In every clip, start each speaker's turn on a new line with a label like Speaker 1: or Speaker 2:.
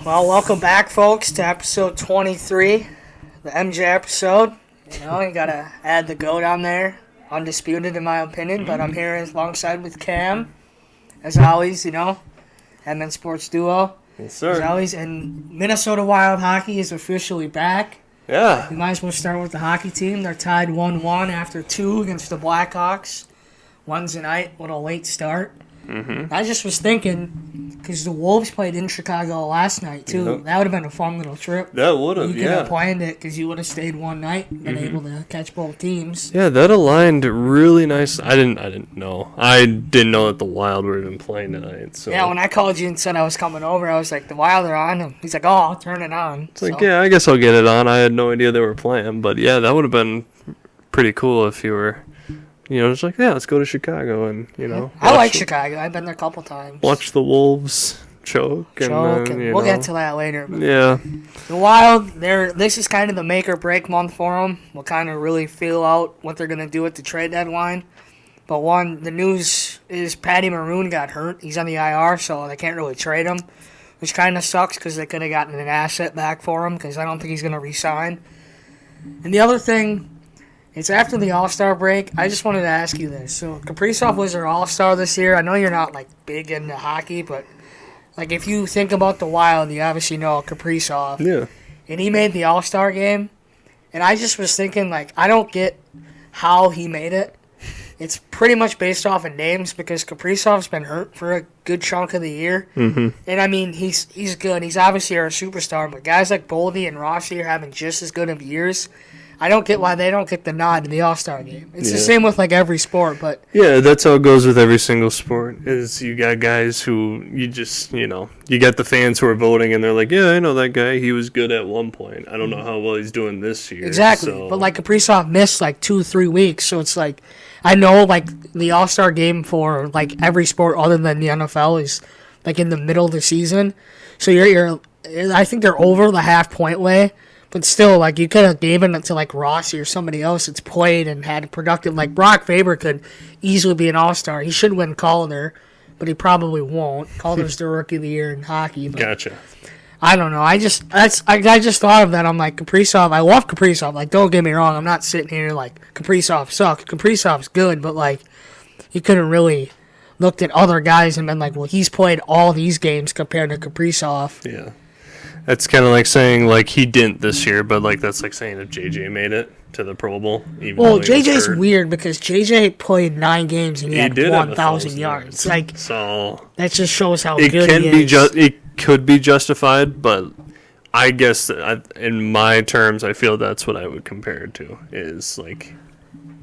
Speaker 1: Well, welcome back, folks, to episode 23, the MJ episode. You gotta add the GOAT on there. Undisputed, in my opinion, but I'm here alongside with Cam. As always, Headman Sports Duo.
Speaker 2: Yes, sir.
Speaker 1: As always, and Minnesota Wild Hockey is officially back.
Speaker 2: Yeah.
Speaker 1: We might as well start with the hockey team. They're tied 1-1 after 2 against the Blackhawks. Wednesday night with a late start.
Speaker 2: Mm-hmm.
Speaker 1: I just was thinking, because the Wolves played in Chicago last night, too.
Speaker 2: Yep.
Speaker 1: That would have been a fun little trip.
Speaker 2: That would have,
Speaker 1: You could have planned it, because you would have stayed one night and been able to catch both teams.
Speaker 2: Yeah, that aligned really nice. I didn't know. I didn't know that the Wild were even playing tonight. So.
Speaker 1: Yeah, when I called you and said I was coming over, I was like, the Wild are on. And he's like, I'll turn it on.
Speaker 2: It's like, yeah, I guess I'll get it on. I had no idea they were playing. But, yeah, that would have been pretty cool if you were... just like, yeah, let's go to Chicago and,
Speaker 1: I like Chicago. I've been there a couple times.
Speaker 2: Watch the Wolves choke.
Speaker 1: We'll get to that later. But
Speaker 2: yeah.
Speaker 1: The Wild, this is kind of the make or break month for them. We'll kind of really feel out what they're going to do at the trade deadline. But the news is Patty Maroon got hurt. He's on the IR, so they can't really trade him, which kind of sucks because they could have gotten an asset back for him because I don't think he's going to re-sign. And the other thing... It's after the All-Star break. I just wanted to ask you this. So, Kaprizov was their All-Star this year. I know you're not, big into hockey, but, if you think about the Wild, you obviously know Kaprizov.
Speaker 2: Yeah.
Speaker 1: And he made the All-Star game. And I just was thinking, I don't get how he made it. It's pretty much based off of names because Kaprizov's been hurt for a good chunk of the year.
Speaker 2: Mm-hmm.
Speaker 1: And, he's good. He's obviously our superstar. But guys like Boldy and Rossi are having just as good of years. I don't get why they don't get the nod to the All-Star game. It's the same with, every sport, but...
Speaker 2: Yeah, that's how it goes with every single sport, is you got guys who you just, you got the fans who are voting, and they're like, yeah, I know that guy. He was good at one point. I don't know how well he's doing this year.
Speaker 1: Exactly.
Speaker 2: So.
Speaker 1: But, Kaprizov missed, 2-3 weeks, so it's I know, the All-Star game for, every sport other than the NFL is, in the middle of the season. So I think they're over the half-point way. But still, you could have given it to, Rossi or somebody else that's played and had productive. Brock Faber could easily be an all-star. He should win Calder, but he probably won't. Calder's the rookie of the year in hockey. But
Speaker 2: Gotcha.
Speaker 1: I don't know. I just thought of that. I'm like, Kaprizov. I love Kaprizov. Don't get me wrong. I'm not sitting here Kaprizov sucks. Kaprizov's good, but, you couldn't really looked at other guys and been like, well, he's played all these games compared to Kaprizov.
Speaker 2: Yeah. That's kind of like saying, he didn't this year, but, that's like saying if JJ made it to the Pro Bowl.
Speaker 1: Well, JJ's weird because JJ played 9 games and he had 1,000 yards.
Speaker 2: So
Speaker 1: that just shows how good he is.
Speaker 2: It could be justified, but I guess in my terms, I feel that's what I would compare it to, is,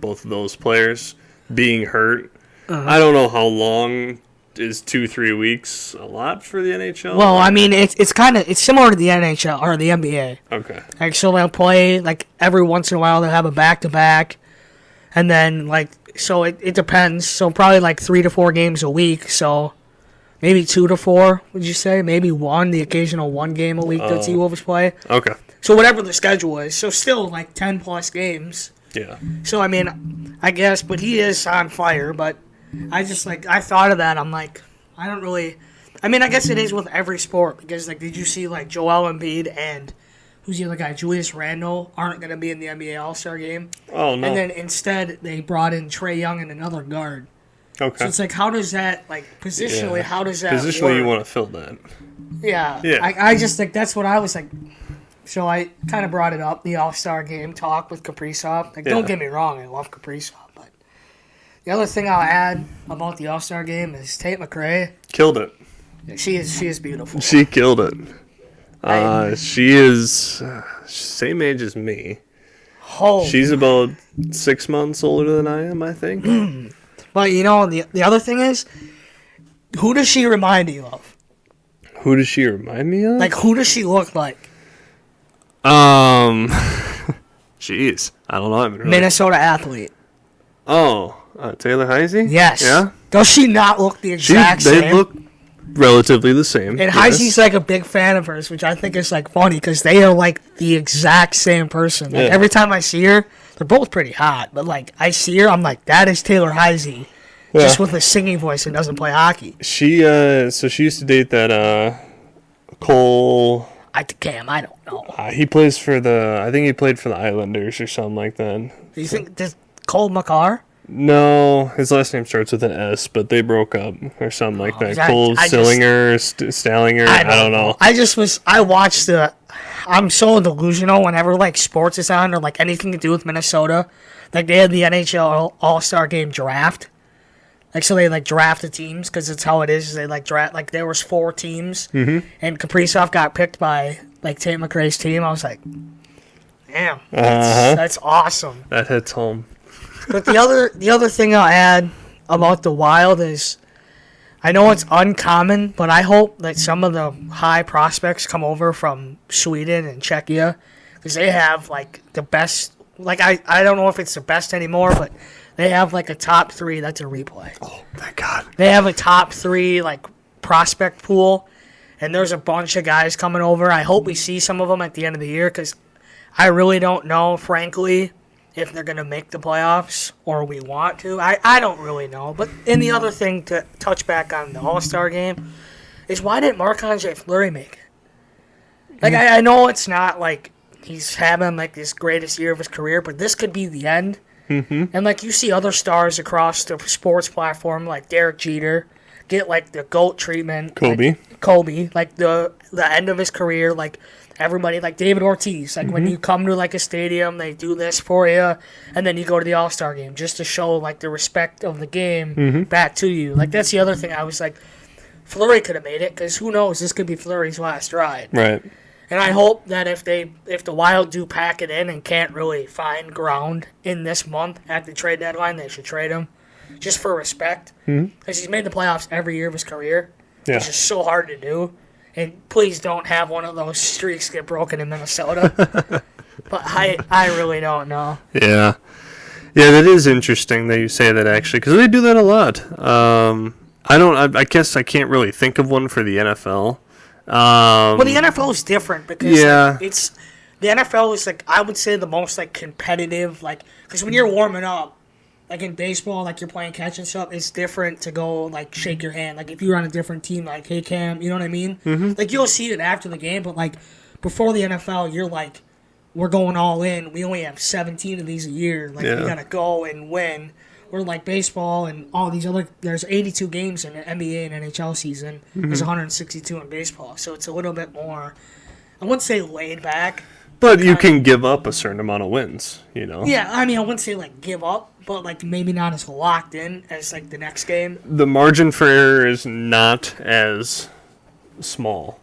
Speaker 2: both of those players being hurt. Uh-huh. I don't know how long... Is 2-3 weeks a lot for the NHL?
Speaker 1: Well, it's similar to the NHL or the NBA.
Speaker 2: Okay.
Speaker 1: So they'll play every once in a while they'll have a back-to-back, and then so it depends. So probably 3 to 4 games a week. So maybe 2 to 4. Would you say maybe the occasional 1 game a week that T-Wolves play?
Speaker 2: Okay.
Speaker 1: So whatever the schedule is. So still 10 plus games.
Speaker 2: Yeah.
Speaker 1: So I guess, but he is on fire, but. I just, I thought of that. I'm I don't really... I guess it is with every sport because, did you see, Joel Embiid and who's the other guy, Julius Randle, aren't going to be in the NBA All-Star game?
Speaker 2: Oh, no.
Speaker 1: And then instead they brought in Trae Young and another guard.
Speaker 2: Okay.
Speaker 1: So it's how does that, positionally, how does that
Speaker 2: Positionally,
Speaker 1: work?
Speaker 2: you want to fill that.
Speaker 1: Yeah. I just think that's what I was So I kind of brought it up, the All-Star game talk with Kaprizov. Don't get me wrong, I love Kaprizov. The other thing I'll add about the All-Star game is Tate McRae.
Speaker 2: Killed it.
Speaker 1: She is beautiful.
Speaker 2: She killed it. She is same age as me.
Speaker 1: Oh.
Speaker 2: She's about 6 months older than I am, I think.
Speaker 1: But, the other thing is, who does she remind you of?
Speaker 2: Who does she remind me of?
Speaker 1: Who does she look like?
Speaker 2: Jeez. I don't know.
Speaker 1: Minnesota athlete.
Speaker 2: Oh. Taylor Heisey?
Speaker 1: Yes.
Speaker 2: Yeah?
Speaker 1: Does she not look the exact same?
Speaker 2: They look relatively the same.
Speaker 1: And Heisey's a big fan of hers, which I think is funny because they are the exact same person. Every time I see her, they're both pretty hot, but I see her, I'm that is Taylor Heisey, just with a singing voice and doesn't play hockey.
Speaker 2: She used to date that Cole.
Speaker 1: I don't know.
Speaker 2: He plays for I think he played for the Islanders or something like that.
Speaker 1: Do you think this Cole McCarr?
Speaker 2: No, his last name starts with an S, but they broke up or something like that. Cole
Speaker 1: I
Speaker 2: Sillinger, Stallinger, I don't know.
Speaker 1: I watched I'm so delusional whenever, like, sports is on or, like, anything to do with Minnesota. Like, they had the NHL All-Star Game draft. Like, so they, like, draft the teams because it's how it is. They, like, draft, like, there was 4 teams. Mm-hmm. And Kaprizov got picked by, like, Tate McRae's team. I was like, damn, that's awesome.
Speaker 2: That hits home.
Speaker 1: But the other thing I'll add about the Wild is, I know it's uncommon, but I hope that some of the high prospects come over from Sweden and Czechia, because they have, like, the best, like, I don't know if it's the best anymore, but they have, like, a top 3 that's a replay.
Speaker 2: Oh, thank God.
Speaker 1: They have a top 3, like, prospect pool, and there's a bunch of guys coming over. I hope we see some of them at the end of the year, because I really don't know, frankly, if they're going to make the playoffs or we want to. I don't really know. But the other thing to touch back on the All-Star game is, why didn't Marc-Andre Fleury make it? Like, I know it's not like he's having, like, this greatest year of his career, but this could be the end. Mm-hmm. And, like, you see other stars across the sports platform, like Derek Jeter, get, like, the GOAT treatment.
Speaker 2: Kobe,
Speaker 1: like, the end of his career, like, everybody, like David Ortiz, like, when you come to, like, a stadium, they do this for you, and then you go to the All-Star game just to show, like, the respect of the game back to you. Like, that's the other thing. I was like, Fleury could have made it, because who knows, this could be Fleury's last ride.
Speaker 2: Right.
Speaker 1: And I hope that if the Wild do pack it in and can't really find ground in this month at the trade deadline, they should trade him, just for respect, because he's made the playoffs every year of his career, which is so hard to do. And please don't have one of those streaks get broken in Minnesota. But I really don't know.
Speaker 2: Yeah. Yeah, that is interesting that you say that, actually, because they do that a lot. I guess I can't really think of one for the NFL.
Speaker 1: Well, the NFL is different because like, the NFL is, like, I would say the most, like, competitive, like, because when you're warming up, like in baseball, like, you're playing catch and stuff, it's different to go, like, shake your hand. Like, if you're on a different team, like, hey, Cam, you know what I mean? Mm-hmm. Like, you'll see it after the game, but, like, before the NFL, you're like, we're going all in. We only have 17 of these a year. Like, we got to go and win. We're like baseball and all these other, there's 82 games in the NBA and NHL season. Mm-hmm. There's 162 in baseball. So it's a little bit more, I wouldn't say laid back.
Speaker 2: But you can give up a certain amount of wins, you know?
Speaker 1: Yeah, I mean, I wouldn't say, like, give up, but, like, maybe not as locked in as, like, the next game.
Speaker 2: The margin for error is not as small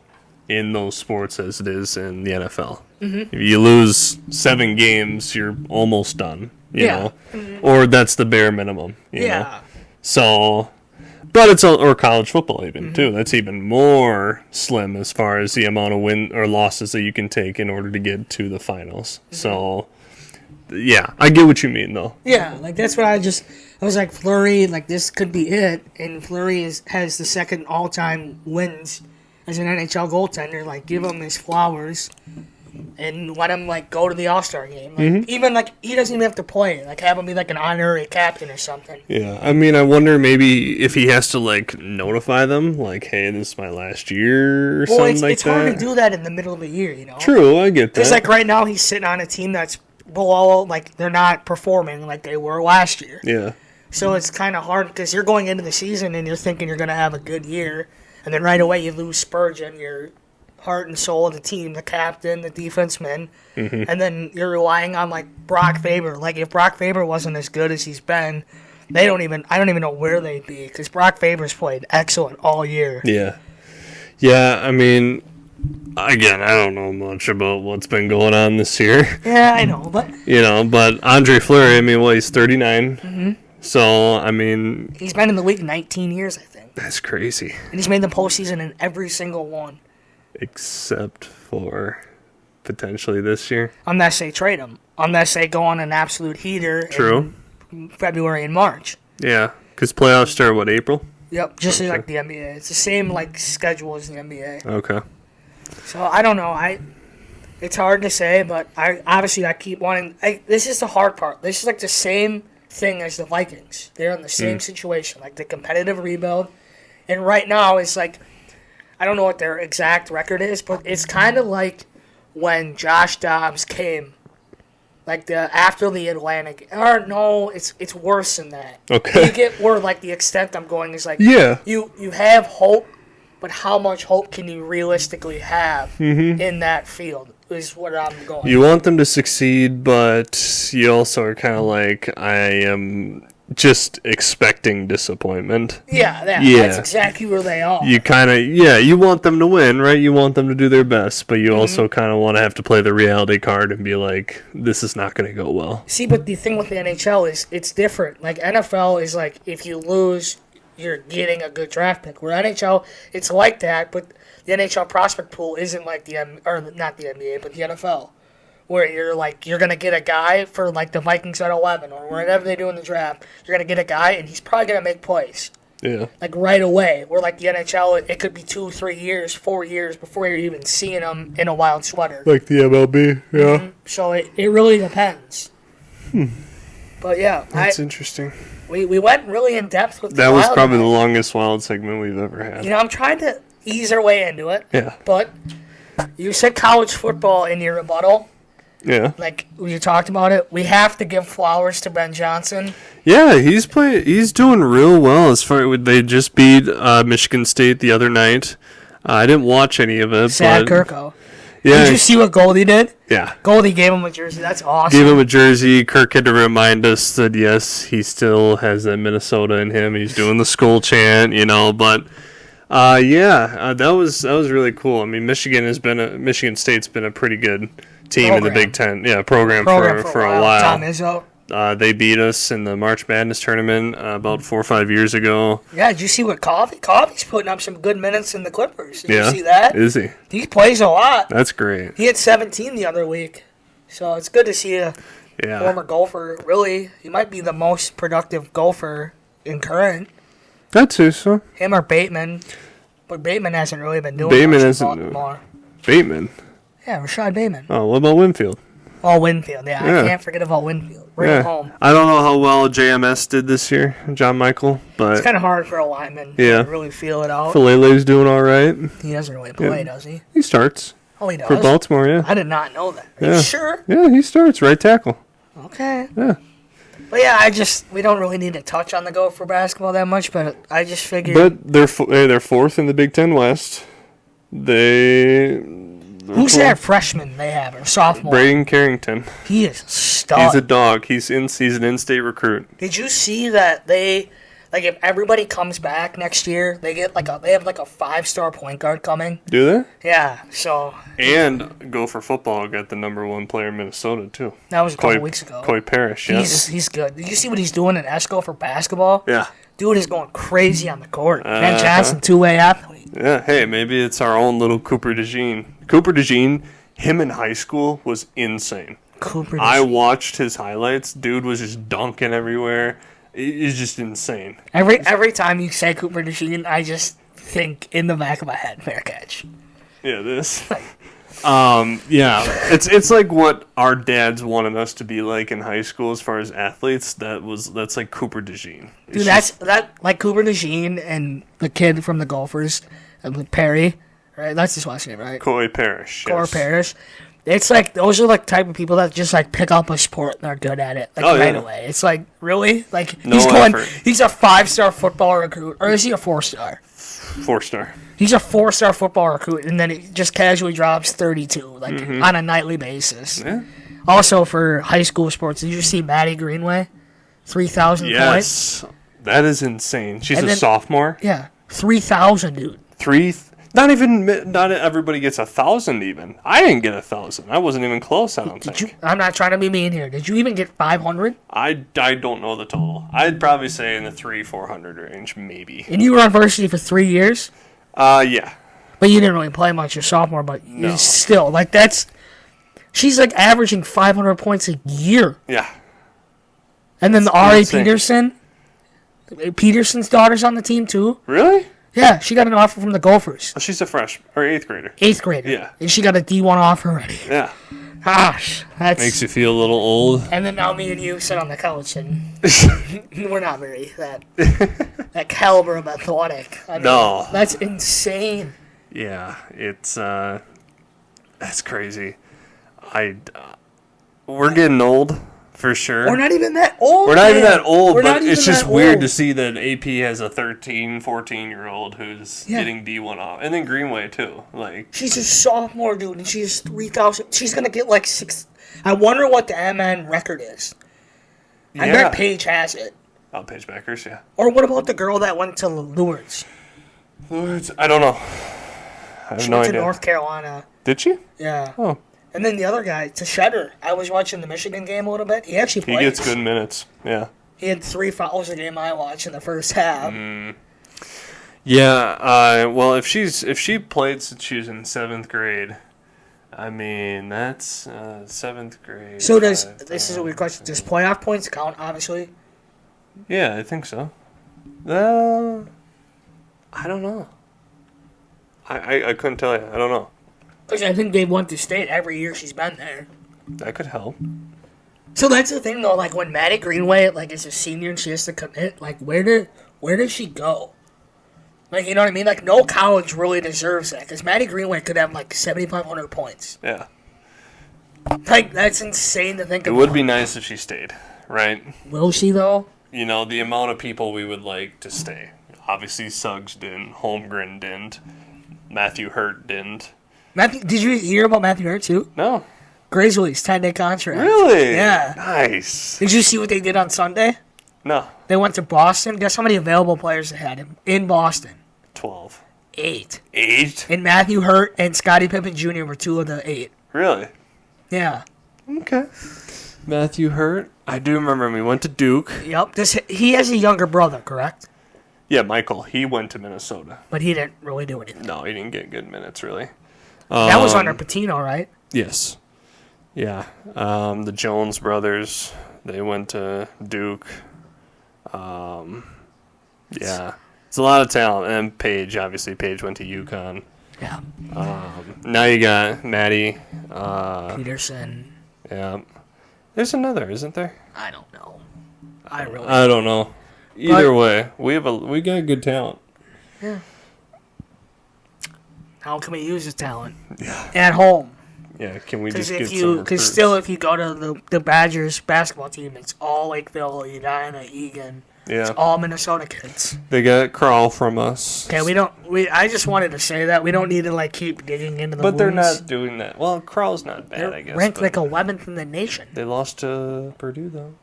Speaker 2: in those sports as it is in the NFL. Mm-hmm. If you lose 7 games, you're almost done, you know? Mm-hmm. Or that's the bare minimum, you know? So, but it's or college football even, too. That's even more slim as far as the amount of win or losses that you can take in order to get to the finals. Mm-hmm. So, yeah, I get what you mean, though.
Speaker 1: Yeah, like, that's what I was like, Fleury, like, this could be it. And Fleury has the second all-time wins as an NHL goaltender. Like, give him his flowers and let him, like, go to the All-Star game. Like, even, like, he doesn't even have to play. Like, have him be, like, an honorary captain or something.
Speaker 2: Yeah, I mean, I wonder maybe if he has to, like, notify them, like, hey, this is my last year or something like that. It's
Speaker 1: hard to do that in the middle of the year, you know?
Speaker 2: True, I get that.
Speaker 1: Because, like, right now he's sitting on a team that's below, like, they're not performing like they were last year.
Speaker 2: Yeah.
Speaker 1: So it's kind of hard because you're going into the season and you're thinking you're going to have a good year, and then right away you lose Spurgeon, your heart and soul of the team, the captain, the defenseman, and then you're relying on, like, Brock Faber. Like, if Brock Faber wasn't as good as he's been, I don't even know where they'd be, because Brock Faber's played excellent all year.
Speaker 2: Yeah. Yeah, I mean, again, I don't know much about what's been going on this year.
Speaker 1: Yeah, I know, but...
Speaker 2: You know, but Andre Fleury, I mean, well, he's 39. Mm-hmm. So, I mean...
Speaker 1: He's been in the league 19 years, I think.
Speaker 2: That's crazy.
Speaker 1: And he's made the postseason in every single one.
Speaker 2: Except for potentially this year.
Speaker 1: Unless they trade him. Unless they go on an absolute heater.
Speaker 2: True.
Speaker 1: In February and March.
Speaker 2: Yeah, because playoffs start, what, April?
Speaker 1: Yep, just like the NBA. It's the same, like, schedule as the NBA.
Speaker 2: Okay.
Speaker 1: So, I don't know. It's hard to say, but I keep wanting... this is the hard part. This is, like, the same thing as the Vikings. They're in the same situation. Like, the competitive rebuild. And right now, it's like... I don't know what their exact record is, but it's kind of like when Josh Dobbs came, like after the Atlantic. Or no, it's worse than that.
Speaker 2: Okay.
Speaker 1: You get where like the extent I'm going is like
Speaker 2: Yeah.
Speaker 1: you have hope, but how much hope can you realistically have in that field is what I'm going.
Speaker 2: You want them to succeed, but you also are kind of like, I am just expecting disappointment.
Speaker 1: Yeah,
Speaker 2: Yeah.
Speaker 1: that's exactly where they are.
Speaker 2: You kind of, you want them to win, right? You want them to do their best, but you also kind of want to have to play the reality card and be like, this is not going to go well.
Speaker 1: See, but the thing with the NHL is it's different. Like, NFL is like, if you lose, you're getting a good draft pick. Where NHL, it's like that, but the NHL prospect pool isn't like not the NBA, but the NFL. Where you're going to get a guy for, like, the Vikings at 11 or whatever they do in the draft. You're going to get a guy, and he's probably going to make plays.
Speaker 2: Yeah.
Speaker 1: Like, right away. Where, like, the NHL, it could be 2, 3 years, 4 years before you're even seeing him in a wild sweater.
Speaker 2: Like the MLB, yeah.
Speaker 1: So it really depends. But, yeah.
Speaker 2: That's interesting.
Speaker 1: We went really in-depth with the
Speaker 2: That was
Speaker 1: Wild
Speaker 2: probably the
Speaker 1: tonight.
Speaker 2: longest Wild segment we've ever had.
Speaker 1: You know, I'm trying to ease our way into it.
Speaker 2: Yeah.
Speaker 1: But you said college football in your rebuttal.
Speaker 2: Yeah.
Speaker 1: Like, when you talked about it, we have to give flowers to Ben Johnson.
Speaker 2: Yeah, he's doing real well. As far they just beat Michigan State the other night. I didn't watch any of it.
Speaker 1: Sad
Speaker 2: but
Speaker 1: Kirko.
Speaker 2: Yeah.
Speaker 1: Did you see what Goldie did?
Speaker 2: Yeah.
Speaker 1: Goldie gave him a jersey. That's awesome.
Speaker 2: Gave him a jersey. Kirk had to remind us that yes, he still has that Minnesota in him. He's doing the skull chant, but that was really cool. I mean, Michigan State's been a pretty good team in the Big Ten. Yeah, program for a while.
Speaker 1: Tom Izzo.
Speaker 2: They beat us in the March Madness tournament about 4 or 5 years ago.
Speaker 1: Yeah, did you see what Coffey's putting up some good minutes in the Clippers? Did you see that?
Speaker 2: Is he?
Speaker 1: He plays a lot.
Speaker 2: That's great.
Speaker 1: He had 17 the other week. So it's good to see a former golfer. Really, he might be the most productive golfer in current.
Speaker 2: I'd say so.
Speaker 1: Him or Bateman. But Bateman hasn't really been doing
Speaker 2: Bateman
Speaker 1: much
Speaker 2: hasn't.
Speaker 1: more.
Speaker 2: Bateman?
Speaker 1: Yeah, Rashad Bateman.
Speaker 2: Oh, what about Winfield?
Speaker 1: Oh, Winfield. Yeah, I can't forget about Winfield. Bring him home.
Speaker 2: I don't know how well JMS did this year, John Michael, but
Speaker 1: It's kind of hard for a lineman to really feel it out.
Speaker 2: Falele's doing all right.
Speaker 1: He doesn't really play, does he?
Speaker 2: He starts.
Speaker 1: Oh, he does?
Speaker 2: For Baltimore, yeah.
Speaker 1: I did not know that. Are you sure?
Speaker 2: Yeah, he starts right tackle.
Speaker 1: Okay.
Speaker 2: Yeah.
Speaker 1: But yeah, we don't really need to touch on the Gopher basketball that much, but I just figured.
Speaker 2: But they're fourth in the Big Ten West.
Speaker 1: Who's that freshman they have, or sophomore?
Speaker 2: Braden Carrington.
Speaker 1: He is a stud.
Speaker 2: He's a dog. He's an in-state recruit.
Speaker 1: Did you see that they, like, if everybody comes back next year, they have like a 5-star point guard coming?
Speaker 2: Do they?
Speaker 1: Yeah, so.
Speaker 2: And Gopher football got the number 1 player in Minnesota, too.
Speaker 1: That was a couple weeks ago.
Speaker 2: Coy Parrish, yeah.
Speaker 1: He's good. Did you see what he's doing in Esco for basketball?
Speaker 2: Yeah.
Speaker 1: Dude is going crazy on the court. Ben Johnson, two-way athlete.
Speaker 2: Yeah, hey, maybe it's our own little Cooper DeJean. Cooper DeJean, him in high school was insane. I watched his highlights. Dude was just dunking everywhere. It's just insane.
Speaker 1: Every time you say Cooper DeJean, I just think in the back of my head, fair catch.
Speaker 2: Yeah, this. It's like what our dads wanted us to be like in high school as far as athletes. That's like Cooper DeJean.
Speaker 1: Dude, like Cooper DeJean and the kid from the Golfers, Perry, right? That's his last name, right?
Speaker 2: Coy Parrish.
Speaker 1: Coy Parrish. It's like those are like type of people that just like pick up a sport and are good at it right away. It's like really like he's a 5-star football recruit, or is he a 4-star?
Speaker 2: 4-star.
Speaker 1: He's a 4-star football recruit, and then he just casually drops 32 on a nightly basis.
Speaker 2: Yeah.
Speaker 1: Also for high school sports, did you see Maddie Greenway? 3,000 points.
Speaker 2: Yes, that is insane. She's a sophomore.
Speaker 1: Yeah, 3,000, dude.
Speaker 2: Not everybody gets 1,000 even. I didn't get 1,000. I wasn't even close, I don't think.
Speaker 1: I'm not trying to be mean here. Did you even get 500?
Speaker 2: I don't know the total. I'd probably say in the 300-400 range, maybe.
Speaker 1: And you were on varsity for 3 years?
Speaker 2: Yeah.
Speaker 1: But you didn't really play much your sophomore, but
Speaker 2: no.
Speaker 1: Still, like she's like averaging 500 points a year.
Speaker 2: Yeah.
Speaker 1: And then the R.A. Peterson's daughter's on the team too.
Speaker 2: Really?
Speaker 1: Yeah, she got an offer from the Gophers.
Speaker 2: Oh, she's a freshman or 8th grader.
Speaker 1: 8th grader.
Speaker 2: Yeah.
Speaker 1: And she got a D1 offer already.
Speaker 2: Yeah.
Speaker 1: Gosh, that's
Speaker 2: makes you feel a little old.
Speaker 1: And then now me and you sit on the couch and we're not very that caliber of athletic. I mean,
Speaker 2: no.
Speaker 1: That's insane.
Speaker 2: Yeah, it's that's crazy. We're getting old for sure.
Speaker 1: We're not even that old.
Speaker 2: We're not even that old,
Speaker 1: We're
Speaker 2: but it's just weird
Speaker 1: old.
Speaker 2: to see that AP has a 13, 14-year-old who's getting D1 off. And then Greenway, too. Like,
Speaker 1: she's a sophomore, dude, and she has 3,000. She's going to get like 6. I wonder what the MN record is.
Speaker 2: yeah.
Speaker 1: I bet Paige has it.
Speaker 2: Oh, Paige Beckers, yeah.
Speaker 1: Or what about the girl that went to Lourdes?
Speaker 2: Lourdes, I don't know. I have
Speaker 1: She
Speaker 2: no
Speaker 1: went
Speaker 2: idea.
Speaker 1: to North Carolina.
Speaker 2: Did she?
Speaker 1: Yeah.
Speaker 2: Oh.
Speaker 1: And then the other guy, Teixeira. I was watching the Michigan game a little bit. He actually
Speaker 2: He
Speaker 1: plays.
Speaker 2: gets good minutes, yeah.
Speaker 1: He had 3 fouls a game I watched in the first half.
Speaker 2: Yeah, well, if she played since she was in 7th grade, I mean, that's 7th grade.
Speaker 1: So this is a weird question. Does playoff points count, obviously?
Speaker 2: Yeah, I think so. I don't know. I couldn't tell you. I don't know.
Speaker 1: Because I think they went to state every year she's been there.
Speaker 2: That could help.
Speaker 1: So that's the thing, though. Like, when Maddie Greenway, like, is a senior and she has to commit, like, where does she go? Like, you know what I mean? Like, no college really deserves that. Because Maddie Greenway could have, like, 7,500 points.
Speaker 2: Yeah.
Speaker 1: Like, that's insane to think
Speaker 2: It
Speaker 1: about.
Speaker 2: would be nice if she stayed, right?
Speaker 1: Will she, though?
Speaker 2: You know, the amount of people we would like to stay. Obviously, Suggs didn't. Holmgren didn't. Matthew Hurt didn't.
Speaker 1: Matthew, did you hear about Matthew Hurt, too?
Speaker 2: No.
Speaker 1: Grizzlies, 10-day contract.
Speaker 2: Really?
Speaker 1: Yeah.
Speaker 2: Nice.
Speaker 1: Did you see what they did on Sunday?
Speaker 2: No.
Speaker 1: They went to Boston. Guess how many available players they had in Boston?
Speaker 2: 12.
Speaker 1: 8.
Speaker 2: 8?
Speaker 1: And Matthew Hurt and Scottie Pippen Jr. were 2 of the 8.
Speaker 2: Really?
Speaker 1: Yeah.
Speaker 2: Okay. Matthew Hurt. I do remember him. He went to Duke.
Speaker 1: Yep. He has a younger brother, correct?
Speaker 2: Yeah, Michael. He went to Minnesota.
Speaker 1: But he didn't really do anything.
Speaker 2: No, he didn't get good minutes, really.
Speaker 1: That was under Patino, right?
Speaker 2: Yes. Yeah. The Jones brothers, they went to Duke. Yeah. It's a lot of talent. And Paige, obviously. Paige went to UConn.
Speaker 1: Yeah.
Speaker 2: Now you got Maddie.
Speaker 1: Peterson.
Speaker 2: Yeah. There's another, isn't there?
Speaker 1: I don't know. I
Speaker 2: don't know. Either way, we got good talent.
Speaker 1: Yeah. How can we use his talent?
Speaker 2: Yeah.
Speaker 1: At home.
Speaker 2: Yeah, can we
Speaker 1: Because
Speaker 2: just get some
Speaker 1: Because still, if you go to the Badgers basketball team, it's all Lakeville, Edina, Egan.
Speaker 2: Yeah.
Speaker 1: It's all Minnesota kids.
Speaker 2: They got Crawl from us.
Speaker 1: Okay, I just wanted to say that. We don't need to, like, keep digging into the
Speaker 2: But they're
Speaker 1: wounds.
Speaker 2: not doing that. Well, Crawl's not bad,
Speaker 1: They're
Speaker 2: I guess.
Speaker 1: ranked
Speaker 2: but
Speaker 1: like 11th in the nation.
Speaker 2: they lost to Purdue, though.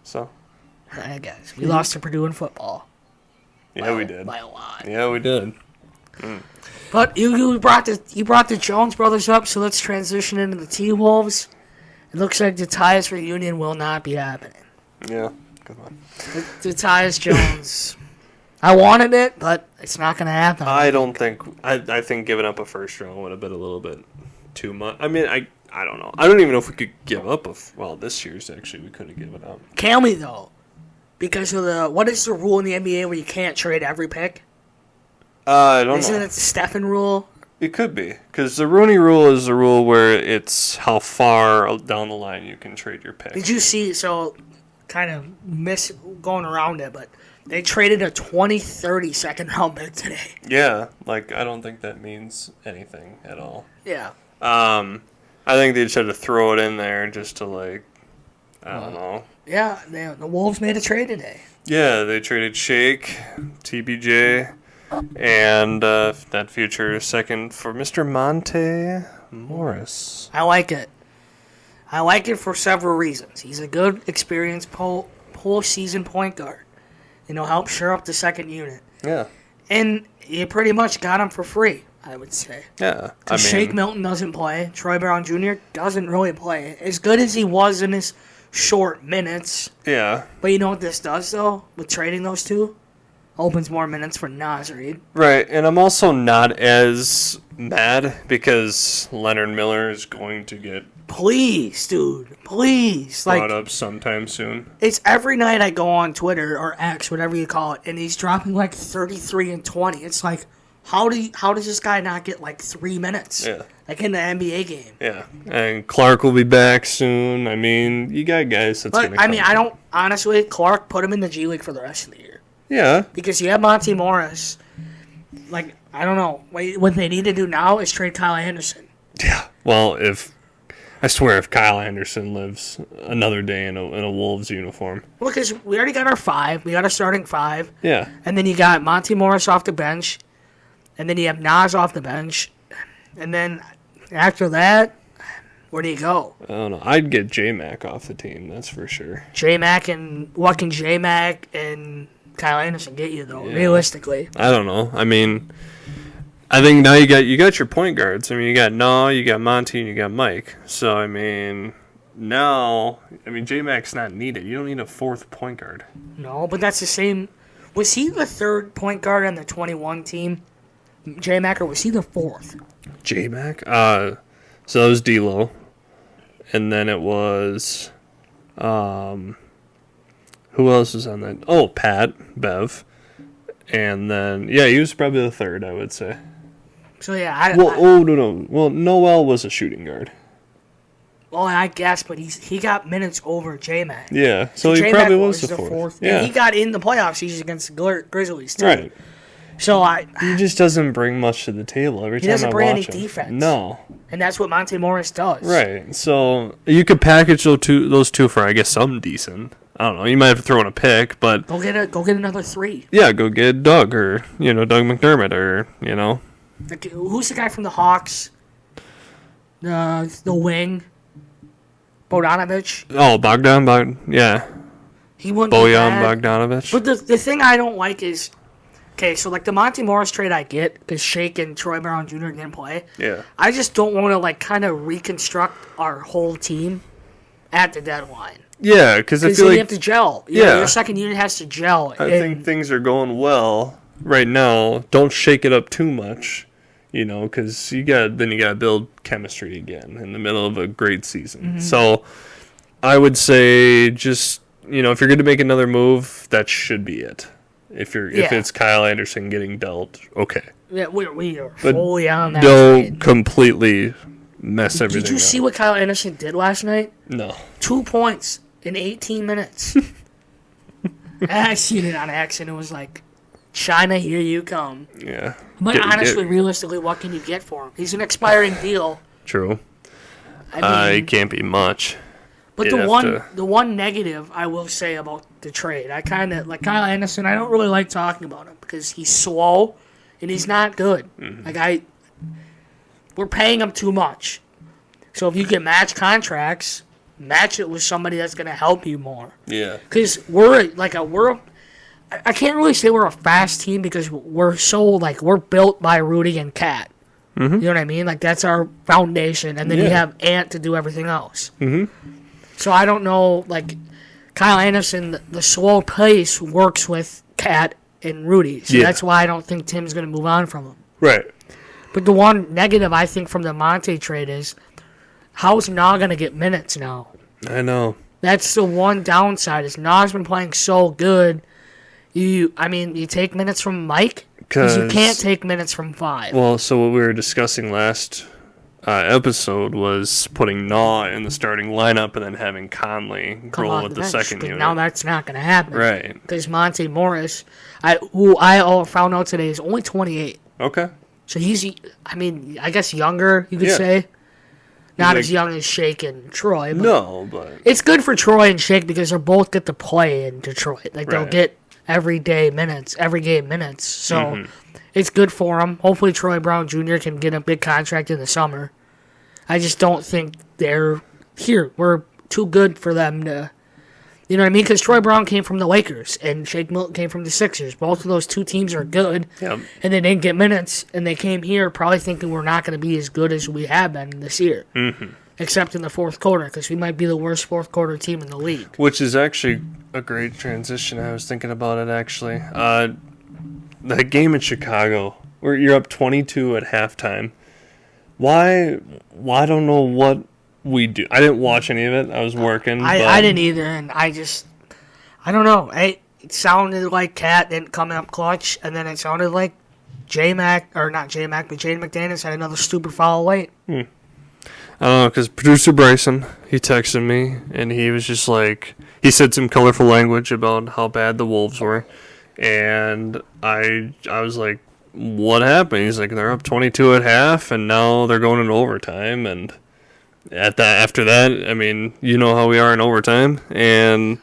Speaker 2: So.
Speaker 1: I guess. We lost to Purdue in football.
Speaker 2: Yeah, we did.
Speaker 1: By a lot.
Speaker 2: Yeah, we did.
Speaker 1: But you brought the Jones brothers up, so let's transition into the T-Wolves. It looks like the Tyus reunion will not be happening.
Speaker 2: Yeah, good one.
Speaker 1: The Tyus Jones. I wanted it, but it's not going to happen.
Speaker 2: I don't think... I think giving up a first round would have been a little bit too much. I mean, I don't know. I don't even know if we could give up this year's, actually, we could have given up.
Speaker 1: Can we, though? Because of what is the rule in the NBA where you can't trade every pick?
Speaker 2: I don't know.
Speaker 1: Isn't it the Stephen rule?
Speaker 2: It could be. Because the Rooney rule is the rule where it's how far down the line you can trade your pick.
Speaker 1: Did you see, kind of going around it, but they traded a 20-30 second round pick today.
Speaker 2: Yeah, I don't think that means anything at all.
Speaker 1: Yeah.
Speaker 2: I think they just had to throw it in there just to, I don't know.
Speaker 1: Yeah, the Wolves made a trade today.
Speaker 2: Yeah, they traded Shake, TBJ, and that future second for Mr. Monte Morris.
Speaker 1: I like it. I like it for several reasons. He's a good, experienced postseason point guard. Help shore up the second unit.
Speaker 2: Yeah.
Speaker 1: And you pretty much got him for free, I would say.
Speaker 2: Yeah.
Speaker 1: Because Shake Milton doesn't play. Troy Brown Jr. doesn't really play. As good as he was in his short minutes.
Speaker 2: Yeah.
Speaker 1: But you know what this does, though, with trading those two? Opens more minutes for Naz Reid.
Speaker 2: Right, and I'm also not as mad because Leonard Miller is going to get
Speaker 1: Please, dude. Please.
Speaker 2: brought up sometime soon.
Speaker 1: It's every night I go on Twitter or X, whatever you call it, and he's dropping 33 and 20. It's like, how does this guy not get 3 minutes?
Speaker 2: Yeah.
Speaker 1: In the NBA game.
Speaker 2: Yeah, and Clark will be back soon. I mean, you got guys that's going to come.
Speaker 1: I don't, honestly, Clark, put him in the G League for the rest of the year.
Speaker 2: Yeah.
Speaker 1: Because you have Monte Morris, like, I don't know. What they need to do now is trade Kyle Anderson.
Speaker 2: Yeah. Well, I swear if Kyle Anderson lives another day in a Wolves uniform.
Speaker 1: Well, because we already got our 5. We got our starting 5.
Speaker 2: Yeah.
Speaker 1: And then you got Monte Morris off the bench. And then you have Nas off the bench. And then after that, where do you go?
Speaker 2: I don't know. I'd get J-Mac off the team, that's for sure.
Speaker 1: J-Mac and what can J-Mac and Kyle Anderson get you, though, realistically?
Speaker 2: I don't know. I mean, I think now you got your point guards. I mean, you got Nah, you got Monty, and you got Mike. So, I mean, now, J-Mac's not needed. You don't need a 4th point guard.
Speaker 1: No, but that's the same. Was he the 3rd point guard on the 21 team, J-Mac, or was he the 4th?
Speaker 2: J-Mac? So that was D'Lo. And then it was, who else was on that? Oh, Pat, Bev. And then, he was probably the 3rd, I would say.
Speaker 1: So, yeah.
Speaker 2: No. Well, Noel was a shooting guard.
Speaker 1: Well, I guess, but he got minutes over J-Mac.
Speaker 2: Yeah, so he
Speaker 1: J-Mac
Speaker 2: probably was the 4th.
Speaker 1: Yeah. And he got in the playoffs against the Grizzlies, too.
Speaker 2: Right.
Speaker 1: So
Speaker 2: he just doesn't bring much to the table every time I watch him.
Speaker 1: He doesn't bring any defense.
Speaker 2: No.
Speaker 1: And that's what Monte Morris does.
Speaker 2: Right. So you could package those two for, I guess, something decent. I don't know. You might have to throw in a pick, but
Speaker 1: go get another 3.
Speaker 2: Yeah, go get Doug or Doug McDermott or
Speaker 1: Like, who's the guy from the Hawks? The wing. Bogdanovich.
Speaker 2: Oh, yeah.
Speaker 1: He wouldn't.
Speaker 2: Bojan Bogdanovich.
Speaker 1: But the thing I don't like is, okay, so like the Monte Morris trade I get because Shake and Troy Brown Jr. didn't play.
Speaker 2: Yeah.
Speaker 1: I just don't want to like kind of reconstruct our whole team at the deadline.
Speaker 2: Yeah, because I feel like
Speaker 1: you have to gel. Your second unit has to gel.
Speaker 2: I think things are going well right now. Don't shake it up too much, because you got to build chemistry again in the middle of a great season. Mm-hmm. So I would say just if you're going to make another move, that should be it. If it's Kyle Anderson getting dealt, okay.
Speaker 1: Yeah, we are fully on that.
Speaker 2: Don't completely mess everything up.
Speaker 1: Did you see what Kyle Anderson did last night?
Speaker 2: No.
Speaker 1: 2 points in 18 minutes. I seen it on accident. It was like, China, here you come.
Speaker 2: Yeah.
Speaker 1: But honestly, realistically, what can you get for him? He's an expiring deal.
Speaker 2: True. It can't be much.
Speaker 1: But the one negative I will say about the trade, I kind of like Kyle Anderson. I don't really like talking about him because he's slow and he's not good. Mm-hmm. We're paying him too much. So if you can match contracts, match it with somebody that's going to help you more.
Speaker 2: Yeah.
Speaker 1: Because I can't really say we're a fast team because we're so we're built by Rudy and Cat. Mm-hmm. You know what I mean? Like that's our foundation, and then you have Ant to do everything else. Mm-hmm. So I don't know, Kyle Anderson, the slow pace works with Cat and Rudy. So that's why I don't think Tim's going to move on from him.
Speaker 2: Right.
Speaker 1: But the one negative I think from the Monte trade is, how's Na going to get minutes now?
Speaker 2: I know.
Speaker 1: That's the one downside is Na's been playing so good. You take minutes from Mike because you can't take minutes from 5.
Speaker 2: Well, so what we were discussing last episode was putting Naw in the starting lineup and then having Conley roll with the second unit.
Speaker 1: Now that's not going to happen.
Speaker 2: Right.
Speaker 1: Because Monte Morris, who I found out today, is only 28.
Speaker 2: Okay.
Speaker 1: So he's, I guess younger, you could say. Not as young as Shake and Troy. But
Speaker 2: no, but
Speaker 1: it's good for Troy and Shake because they'll both get to play in Detroit. They'll get every game minutes. So it's good for them. Hopefully Troy Brown Jr. can get a big contract in the summer. I just don't think they're here. We're too good for them to, you know what I mean? Because Troy Brown came from the Lakers and Shake Milton came from the Sixers. Both of those two teams are good, and they didn't get minutes, and they came here probably thinking we're not going to be as good as we have been this year. Mm-hmm. Except in the fourth quarter, because we might be the worst fourth quarter team in the league.
Speaker 2: Which is actually a great transition. I was thinking about it, actually. The game in Chicago, where you're up 22 at halftime. Why? I don't know what we do. I didn't watch any of it. I was working.
Speaker 1: I didn't either, and I don't know. It sounded like Cat didn't come up clutch, and then it sounded like J-Mac, or not J-Mac, but Jaden McDaniels had another stupid foul late.
Speaker 2: I don't know, because producer Bryson, he texted me, and he was just like, he said some colorful language about how bad the Wolves were, and I was like, what happened? He's like, they're up 22 at half, and now they're going into overtime. And after that, I mean, you know how we are in overtime. And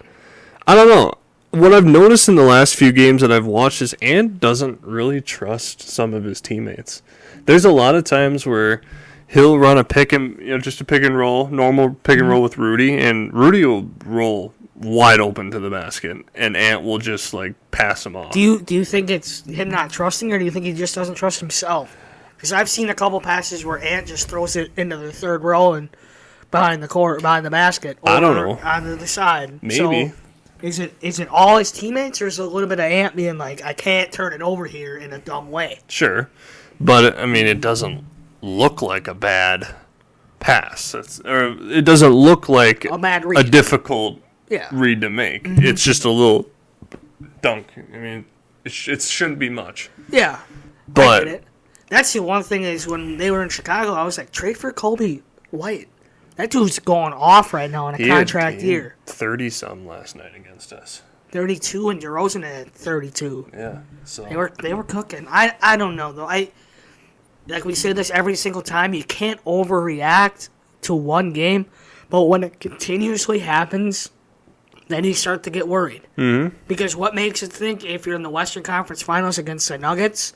Speaker 2: I don't know. What I've noticed in the last few games that I've watched is Ant doesn't really trust some of his teammates. There's a lot of times where he'll run just a pick and roll, normal pick and roll with Rudy, and Rudy will roll wide open to the basket, and Ant will just like pass him off.
Speaker 1: Do you think it's him not trusting, or do you think he just doesn't trust himself? Because I've seen a couple passes where Ant just throws it into the third row and behind the basket.
Speaker 2: I don't know.
Speaker 1: On the side.
Speaker 2: Maybe.
Speaker 1: So, is it all his teammates, or is it a little bit of Ant being like, I can't turn it over here in a dumb way?
Speaker 2: Sure. But, I mean, it doesn't look like a bad pass. It doesn't look like
Speaker 1: a bad read.
Speaker 2: A difficult
Speaker 1: Yeah.
Speaker 2: read to make. Mm-hmm. It's just a little dunk. I mean, it shouldn't be much.
Speaker 1: Yeah.
Speaker 2: But
Speaker 1: I get it. That's the one thing is when they were in Chicago, I was like, trade for Kobe White. That dude's going off right now in a contract year.
Speaker 2: 30-some last night against us.
Speaker 1: 32, and DeRozan at 32.
Speaker 2: Yeah. So
Speaker 1: They were cooking. I don't know, though. Like we say this every single time, you can't overreact to one game, but when it continuously happens, then you start to get worried.
Speaker 2: Mm-hmm.
Speaker 1: Because what makes it think if you're in the Western Conference Finals against the Nuggets,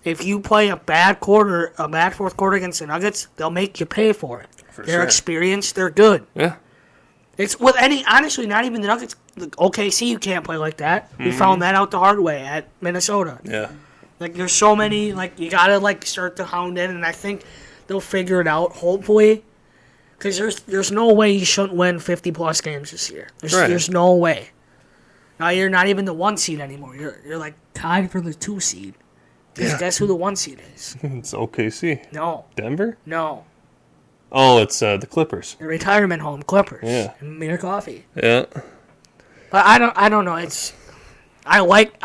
Speaker 1: if you play a bad fourth quarter against the Nuggets, they'll make you pay for it. They're experienced. They're good.
Speaker 2: Yeah.
Speaker 1: It's with honestly, not even the Nuggets. The OKC, you can't play like that. We found that out the hard way at Minnesota.
Speaker 2: Yeah.
Speaker 1: Like, there's so many, like, you gotta, like, start to hound in, and I think they'll figure it out, hopefully. Because there's no way you shouldn't win 50-plus games this year. There's no way. Now, you're not even the 1 seed anymore. You're like, tied for the 2 seed. Because guess who the 1 seed is?
Speaker 2: It's OKC.
Speaker 1: No.
Speaker 2: Denver?
Speaker 1: No.
Speaker 2: Oh, it's the Clippers.
Speaker 1: The retirement home, Clippers.
Speaker 2: Yeah.
Speaker 1: And Mir Coffee.
Speaker 2: Yeah.
Speaker 1: But I don't know. I like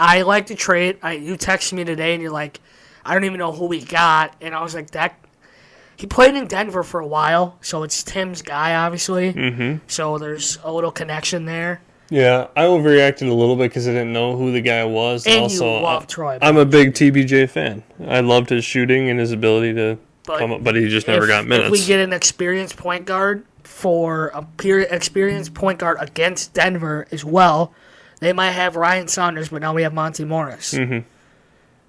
Speaker 1: the trade. You texted me today, and you're like, I don't even know who we got. And I was like, he played in Denver for a while, so it's Tim's guy, obviously. Mm-hmm. So there's a little connection there.
Speaker 2: Yeah, I overreacted a little bit because I didn't know who the guy was.
Speaker 1: And
Speaker 2: also,
Speaker 1: you love Troy.
Speaker 2: I'm a big TBJ fan. I loved his shooting and his ability to come up, but he just never got minutes.
Speaker 1: If we get an experienced point guard against Denver as well, they might have Ryan Saunders, but now we have Monte Morris. Mm-hmm.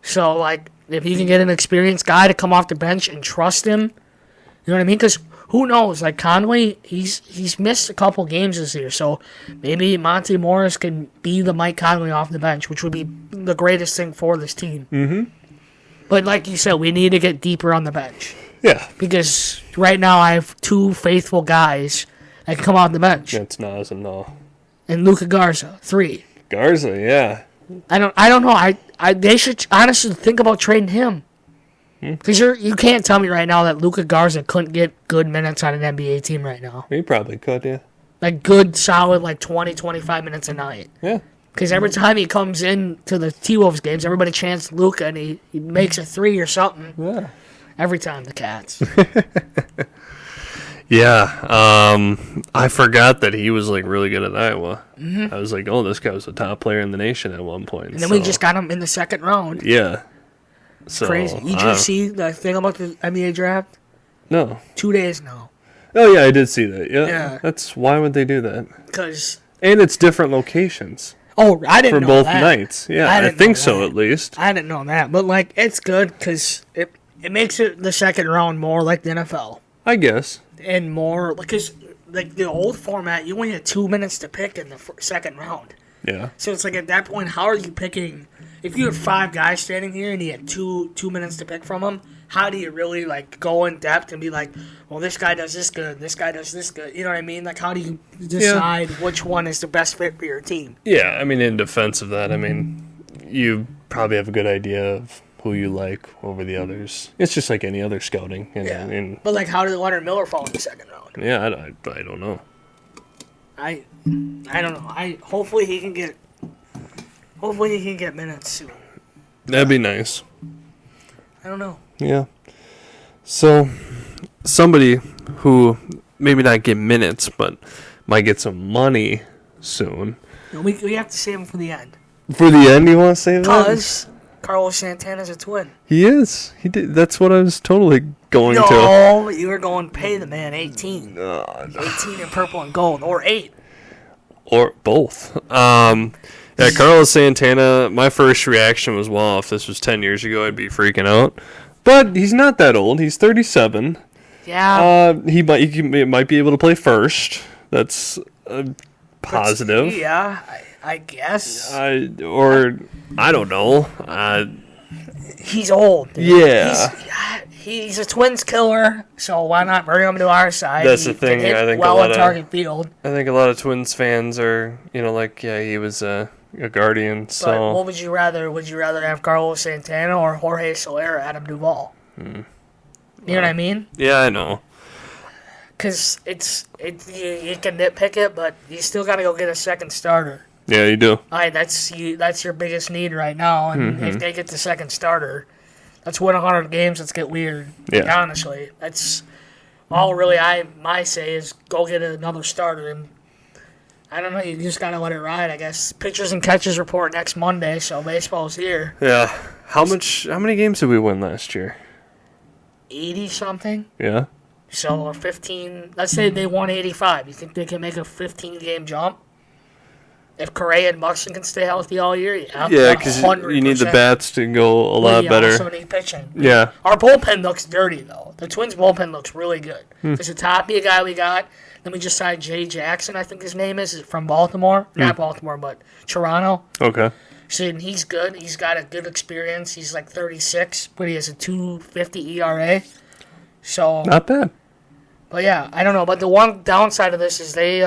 Speaker 1: So, like, if you can get an experienced guy to come off the bench and trust him, you know what I mean? Because who knows? Like, Conley, he's missed a couple games this year, so maybe Monte Morris can be the Mike Conley off the bench, which would be the greatest thing for this team. Mm-hmm. But like you said, we need to get deeper on the bench.
Speaker 2: Yeah.
Speaker 1: Because right now I have 2 faithful guys that can come off the bench.
Speaker 2: That's Nas and No.
Speaker 1: And Luka Garza, 3.
Speaker 2: Garza, yeah.
Speaker 1: I don't know. They should honestly think about trading him. Because you can't tell me right now that Luka Garza couldn't get good minutes on an NBA team right now.
Speaker 2: He probably could, yeah.
Speaker 1: Like good, solid, like 20, 25 minutes a night.
Speaker 2: Yeah.
Speaker 1: Because every time he comes in to the T-Wolves games, everybody chants Luka, and he makes a 3 or something.
Speaker 2: Yeah.
Speaker 1: Every time, the Cats.
Speaker 2: Yeah. I forgot that he was, like, really good at Iowa. Mm-hmm. I was like, oh, this guy was the top player in the nation at one point.
Speaker 1: And then we just got him in the second round.
Speaker 2: Yeah. So,
Speaker 1: crazy. Did you see the thing about the NBA draft?
Speaker 2: No.
Speaker 1: 2 days now.
Speaker 2: Oh, yeah, I did see that. Yeah.
Speaker 1: Yeah.
Speaker 2: Why would they do that?
Speaker 1: Because...
Speaker 2: And it's different locations.
Speaker 1: Oh, I didn't know that.
Speaker 2: For both nights. Yeah, I think so at least.
Speaker 1: I didn't know that. But, like, it's good because it makes it the second round more like the NFL.
Speaker 2: I guess.
Speaker 1: And more... Because, like, the old format, you only had 2 minutes to pick in the second round.
Speaker 2: Yeah.
Speaker 1: So it's like at that point, how are you picking... If you had 5 guys standing here and you had two minutes to pick from them, how do you really, like, go in depth and be like, well, this guy does this good, this guy does this good? You know what I mean? Like, how do you decide which one is the best fit for your team?
Speaker 2: Yeah, I mean, in defense of that, I mean, you probably have a good idea of who you like over the others. It's just like any other scouting.
Speaker 1: But, like, how did Leonard Miller fall in the second round?
Speaker 2: Yeah, I don't know.
Speaker 1: I don't know. Hopefully he can get minutes soon.
Speaker 2: That'd be nice.
Speaker 1: I don't know.
Speaker 2: Yeah. So, somebody who maybe not get minutes, but might get some money soon.
Speaker 1: We have to save him for the end.
Speaker 2: For the end, you want to save that?
Speaker 1: Because Carlos Santana's a Twin.
Speaker 2: He is. He did. That's what I was totally going to.
Speaker 1: No, you were going pay the man 18.
Speaker 2: No.
Speaker 1: 18 in purple and gold, or 8.
Speaker 2: Or both. Yeah, Carlos Santana, my first reaction was, well, if this was 10 years ago, I'd be freaking out. But he's not that old. He's 37.
Speaker 1: Yeah.
Speaker 2: He might be able to play first. That's positive.
Speaker 1: Yeah, I guess.
Speaker 2: I don't know.
Speaker 1: He's old. Dude.
Speaker 2: Yeah.
Speaker 1: He's a Twins killer, so why not bring him to our side?
Speaker 2: That's the thing. I think
Speaker 1: well in target field.
Speaker 2: I think a lot of Twins fans are, he was a Guardian. So
Speaker 1: But what would you rather? Would you rather have Carlos Santana or Jorge Soler, Adam Duvall? You know what I mean?
Speaker 2: Yeah, I know.
Speaker 1: Because you can nitpick it, but you still got to go get a second starter.
Speaker 2: Yeah, you do.
Speaker 1: That's your biggest need right now, and if they get the second starter, let's win 100 games. Let's get weird.
Speaker 2: Yeah.
Speaker 1: Honestly, that's all really my say is go get another starter, and I don't know. You just gotta let it ride, I guess. Pitchers and catchers report next Monday, so baseball's here.
Speaker 2: Yeah. How many games did we win last year?
Speaker 1: 80 something.
Speaker 2: Yeah.
Speaker 1: So 15. Let's say they won 85. You think they can make a 15-game jump? If Correa and Buxton can stay healthy all year, yeah.
Speaker 2: Yeah, because you need the bats to go a lot
Speaker 1: You
Speaker 2: better.
Speaker 1: also need pitching.
Speaker 2: Yeah.
Speaker 1: Our bullpen looks dirty, though. The Twins' bullpen looks really good. There's a Tapia guy we got. Then we just signed Jay Jackson, I think his name is from Baltimore. Not Baltimore, but Toronto.
Speaker 2: Okay.
Speaker 1: So he's good. He's got a good experience. He's like 36, but he has a 2.50 ERA. So
Speaker 2: Not bad.
Speaker 1: But yeah, I don't know. But the one downside of this is they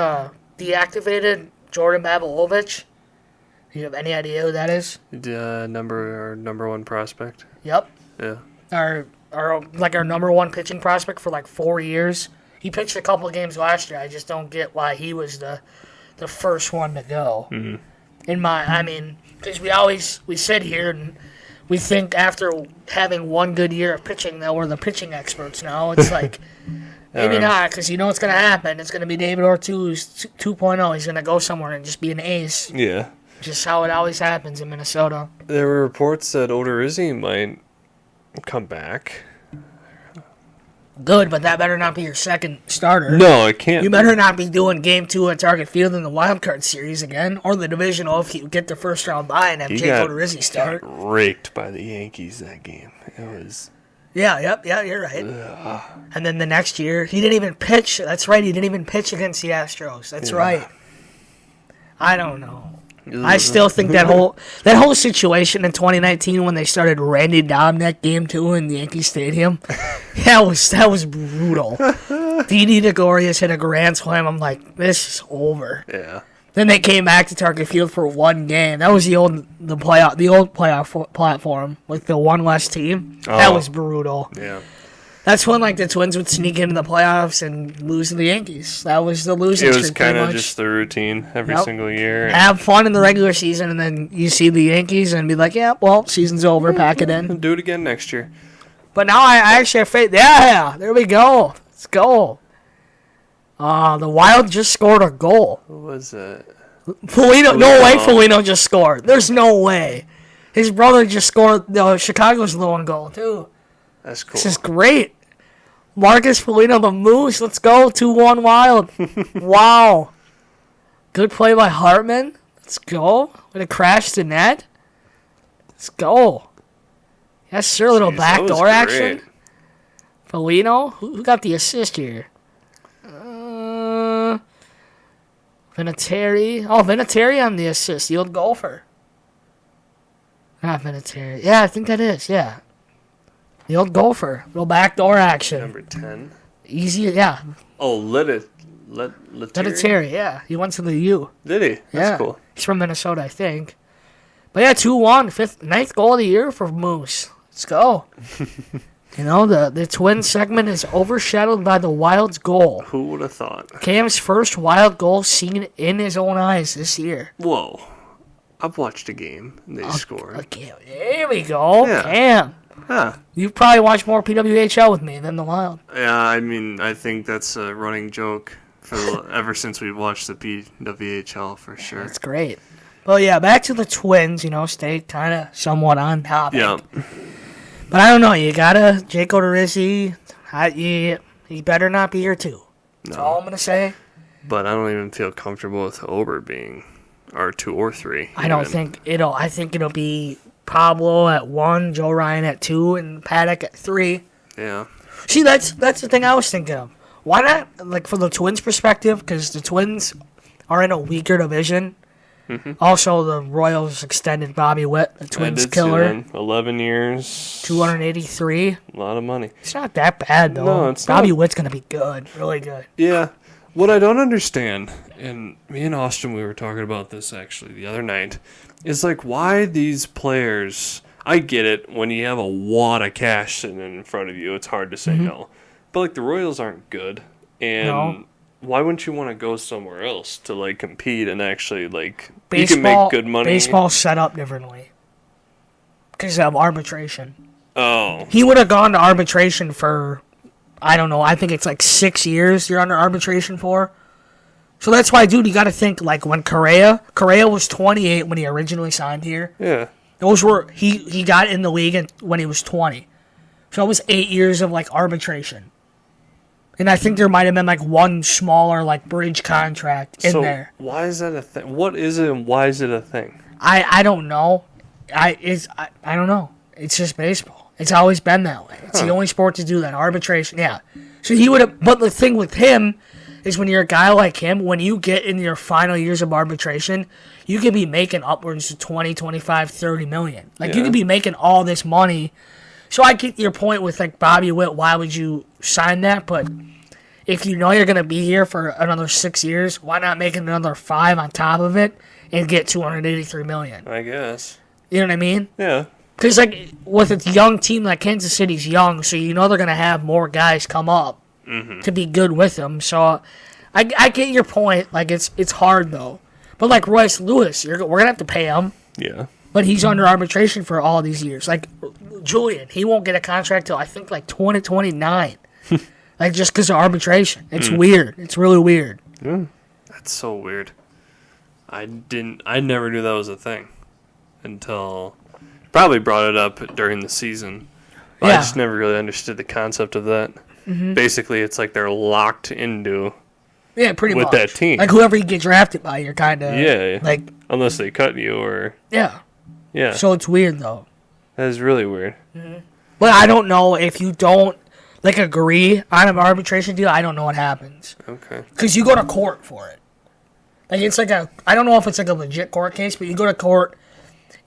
Speaker 1: deactivated Jordan Babelovich. Do you have any idea who that is?
Speaker 2: Number one prospect.
Speaker 1: Yep.
Speaker 2: Yeah.
Speaker 1: Our number one pitching prospect for like 4 years. He pitched a couple of games last year. I just don't get why he was the first one to go. Mm-hmm. Because we sit here and we think after having one good year of pitching that we're the pitching experts now. It's like, maybe not, because you know what's going to happen. It's going to be David Ortiz 2.0. He's going to go somewhere and just be an ace.
Speaker 2: Yeah.
Speaker 1: Just how it always happens in Minnesota.
Speaker 2: There were reports that Odorizzi might come back.
Speaker 1: Good, but that better not be your second starter.
Speaker 2: No, it can't.
Speaker 1: You better not be doing Game 2 at Target Field in the Wild Card Series again, or the Divisional if you get the first round bye and have Jake Odorizzi start.
Speaker 2: Got raked by the Yankees that game. It was...
Speaker 1: Yeah, you're right. And then the next year, he didn't even pitch. That's right, he didn't even pitch against the Astros. That's right. I don't know. I still think that whole situation in 2019 when they started Randy Dominic Game 2 in Yankee Stadium, that was brutal. Didi Gregorius hit a grand slam. I'm like, this is over.
Speaker 2: Yeah.
Speaker 1: Then they came back to Target Field for one game. That was the old playoff platform with the one less team. That was brutal.
Speaker 2: Yeah.
Speaker 1: That's when the Twins would sneak into the playoffs and lose to the Yankees. That was the losing streak.
Speaker 2: It was kind of just the routine every single year.
Speaker 1: Have fun in the regular season, and then you see the Yankees and be like, yeah, well, season's over, pack it in.
Speaker 2: Do it again next year.
Speaker 1: But now I actually have faith. Yeah, there we go. Let's go. The Wild just scored a goal.
Speaker 2: What was it?
Speaker 1: Foligno. No way Foligno just scored. There's no way. His brother just scored Chicago's lone goal, too.
Speaker 2: That's cool. This
Speaker 1: is great. Marcus Foligno, the Moose. Let's go. 2-1 Wild. Wow. Good play by Hartman. Let's go. With a crash to net. Let's go. Yes, sir. Little backdoor action. Foligno. Who got the assist here? Vinatieri. Oh, Vinatieri on the assist. The old golfer. Not Vinatieri. Yeah, I think that is. Yeah. The old golfer. Little backdoor action.
Speaker 2: Number 10.
Speaker 1: Easy, yeah.
Speaker 2: Oh,
Speaker 1: Letatieri, yeah. He went to the U.
Speaker 2: Did he? That's cool.
Speaker 1: He's from Minnesota, I think. But yeah, 2-1. Ninth goal of the year for Moose. Let's go. The Twins segment is overshadowed by the Wild's goal.
Speaker 2: Who would have thought?
Speaker 1: Cam's first Wild goal seen in his own eyes this year.
Speaker 2: Whoa. I've watched a game and they scored.
Speaker 1: Okay, there we go. Yeah. Cam.
Speaker 2: Huh.
Speaker 1: You've probably watched more PWHL with me than the Wild.
Speaker 2: Yeah, I think that's a running joke ever since we watched the PWHL for sure.
Speaker 1: That's great. Well, yeah, back to the Twins, stay kind of somewhat on topic.
Speaker 2: Yeah.
Speaker 1: But I don't know. You got to Jake Odorizzi, he better not be here, too. That's all I'm going to say.
Speaker 2: But I don't even feel comfortable with Ober being our 2 or 3.
Speaker 1: I think it'll be Pablo at 1, Joe Ryan at 2, and Paddock at 3.
Speaker 2: Yeah.
Speaker 1: See, that's the thing I was thinking of. Why not, like, from the Twins' perspective, because the Twins are in a weaker division. Mm-hmm. Also, the Royals extended Bobby Witt, the Twins killer.
Speaker 2: 11 years.
Speaker 1: 283.
Speaker 2: A lot of money.
Speaker 1: It's not that bad, though.
Speaker 2: No, it's
Speaker 1: Bobby
Speaker 2: not.
Speaker 1: Witt's going to be good. Really good.
Speaker 2: Yeah. What I don't understand, and me and Austin, we were talking about this, actually, the other night, is, like, why these players... I get it. When you have a wad of cash sitting in front of you, it's hard to say no. But, like, the Royals aren't good. And why wouldn't you want to go somewhere else to, like, compete and actually, like, you can make good money?
Speaker 1: Baseball's set up differently because of arbitration.
Speaker 2: Oh.
Speaker 1: He would have gone to arbitration for, I don't know, I think it's like 6 years you're under arbitration for. So that's why, dude, you got to think, like, when Correa was 28 when he originally signed here.
Speaker 2: Yeah.
Speaker 1: Those were, he got in the league when he was 20. So it was 8 years of, like, arbitration. And I think there might have been, like, one smaller, like, bridge contract in there.
Speaker 2: Why is that a thing? What is it and why is it a thing?
Speaker 1: I don't know. I don't know. It's just baseball. It's always been that way. It's the only sport to do that. Arbitration, yeah. So he would have, but the thing with him is when you're a guy like him, when you get in your final years of arbitration, you could be making upwards to 20, 25, 30 million. Like, you could be making all this money. So I get your point with, like, Bobby Witt, why would you sign that? But if you know you're going to be here for another 6 years, why not make another 5 on top of it and get 283 million?
Speaker 2: I guess.
Speaker 1: You know what I mean?
Speaker 2: Yeah.
Speaker 1: Because, like, with a young team like Kansas City's young, so you know they're going to have more guys come up to be good with them. So I get your point. Like, it's hard, though. But, like, Royce Lewis, we're going to have to pay him.
Speaker 2: Yeah.
Speaker 1: But he's under arbitration for all these years. Like, Julian, he won't get a contract till, I think, like, 2029. Like, just because of arbitration. It's weird. It's really weird.
Speaker 2: Yeah. That's so weird. I never knew that was a thing until probably brought it up during the season. I just never really understood the concept of that. Mm-hmm. Basically, it's like they're locked into
Speaker 1: pretty much.
Speaker 2: with that team.
Speaker 1: Like, whoever you get drafted by, you're kind of like,
Speaker 2: unless they cut you or yeah.
Speaker 1: So it's weird though.
Speaker 2: That is really weird.
Speaker 1: Mm-hmm. But I don't know if you don't like agree on an arbitration deal. I don't know what happens.
Speaker 2: Okay.
Speaker 1: Because you go to court for it. Like, it's like I don't know if it's like a legit court case, but you go to court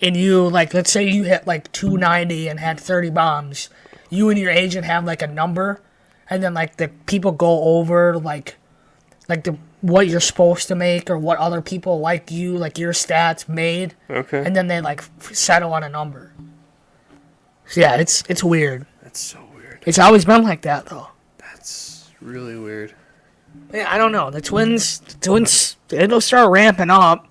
Speaker 1: and you, like, let's say you hit like 290 and had 30 bombs. You and your agent have like a number, and then like the people go over like what you're supposed to make or what other people like you, like your stats made.
Speaker 2: Okay.
Speaker 1: And then they like settle on a number. So yeah, it's weird.
Speaker 2: That's so weird.
Speaker 1: It's always been like that though.
Speaker 2: That's really weird.
Speaker 1: Yeah, I don't know. The Twins, it'll start ramping up.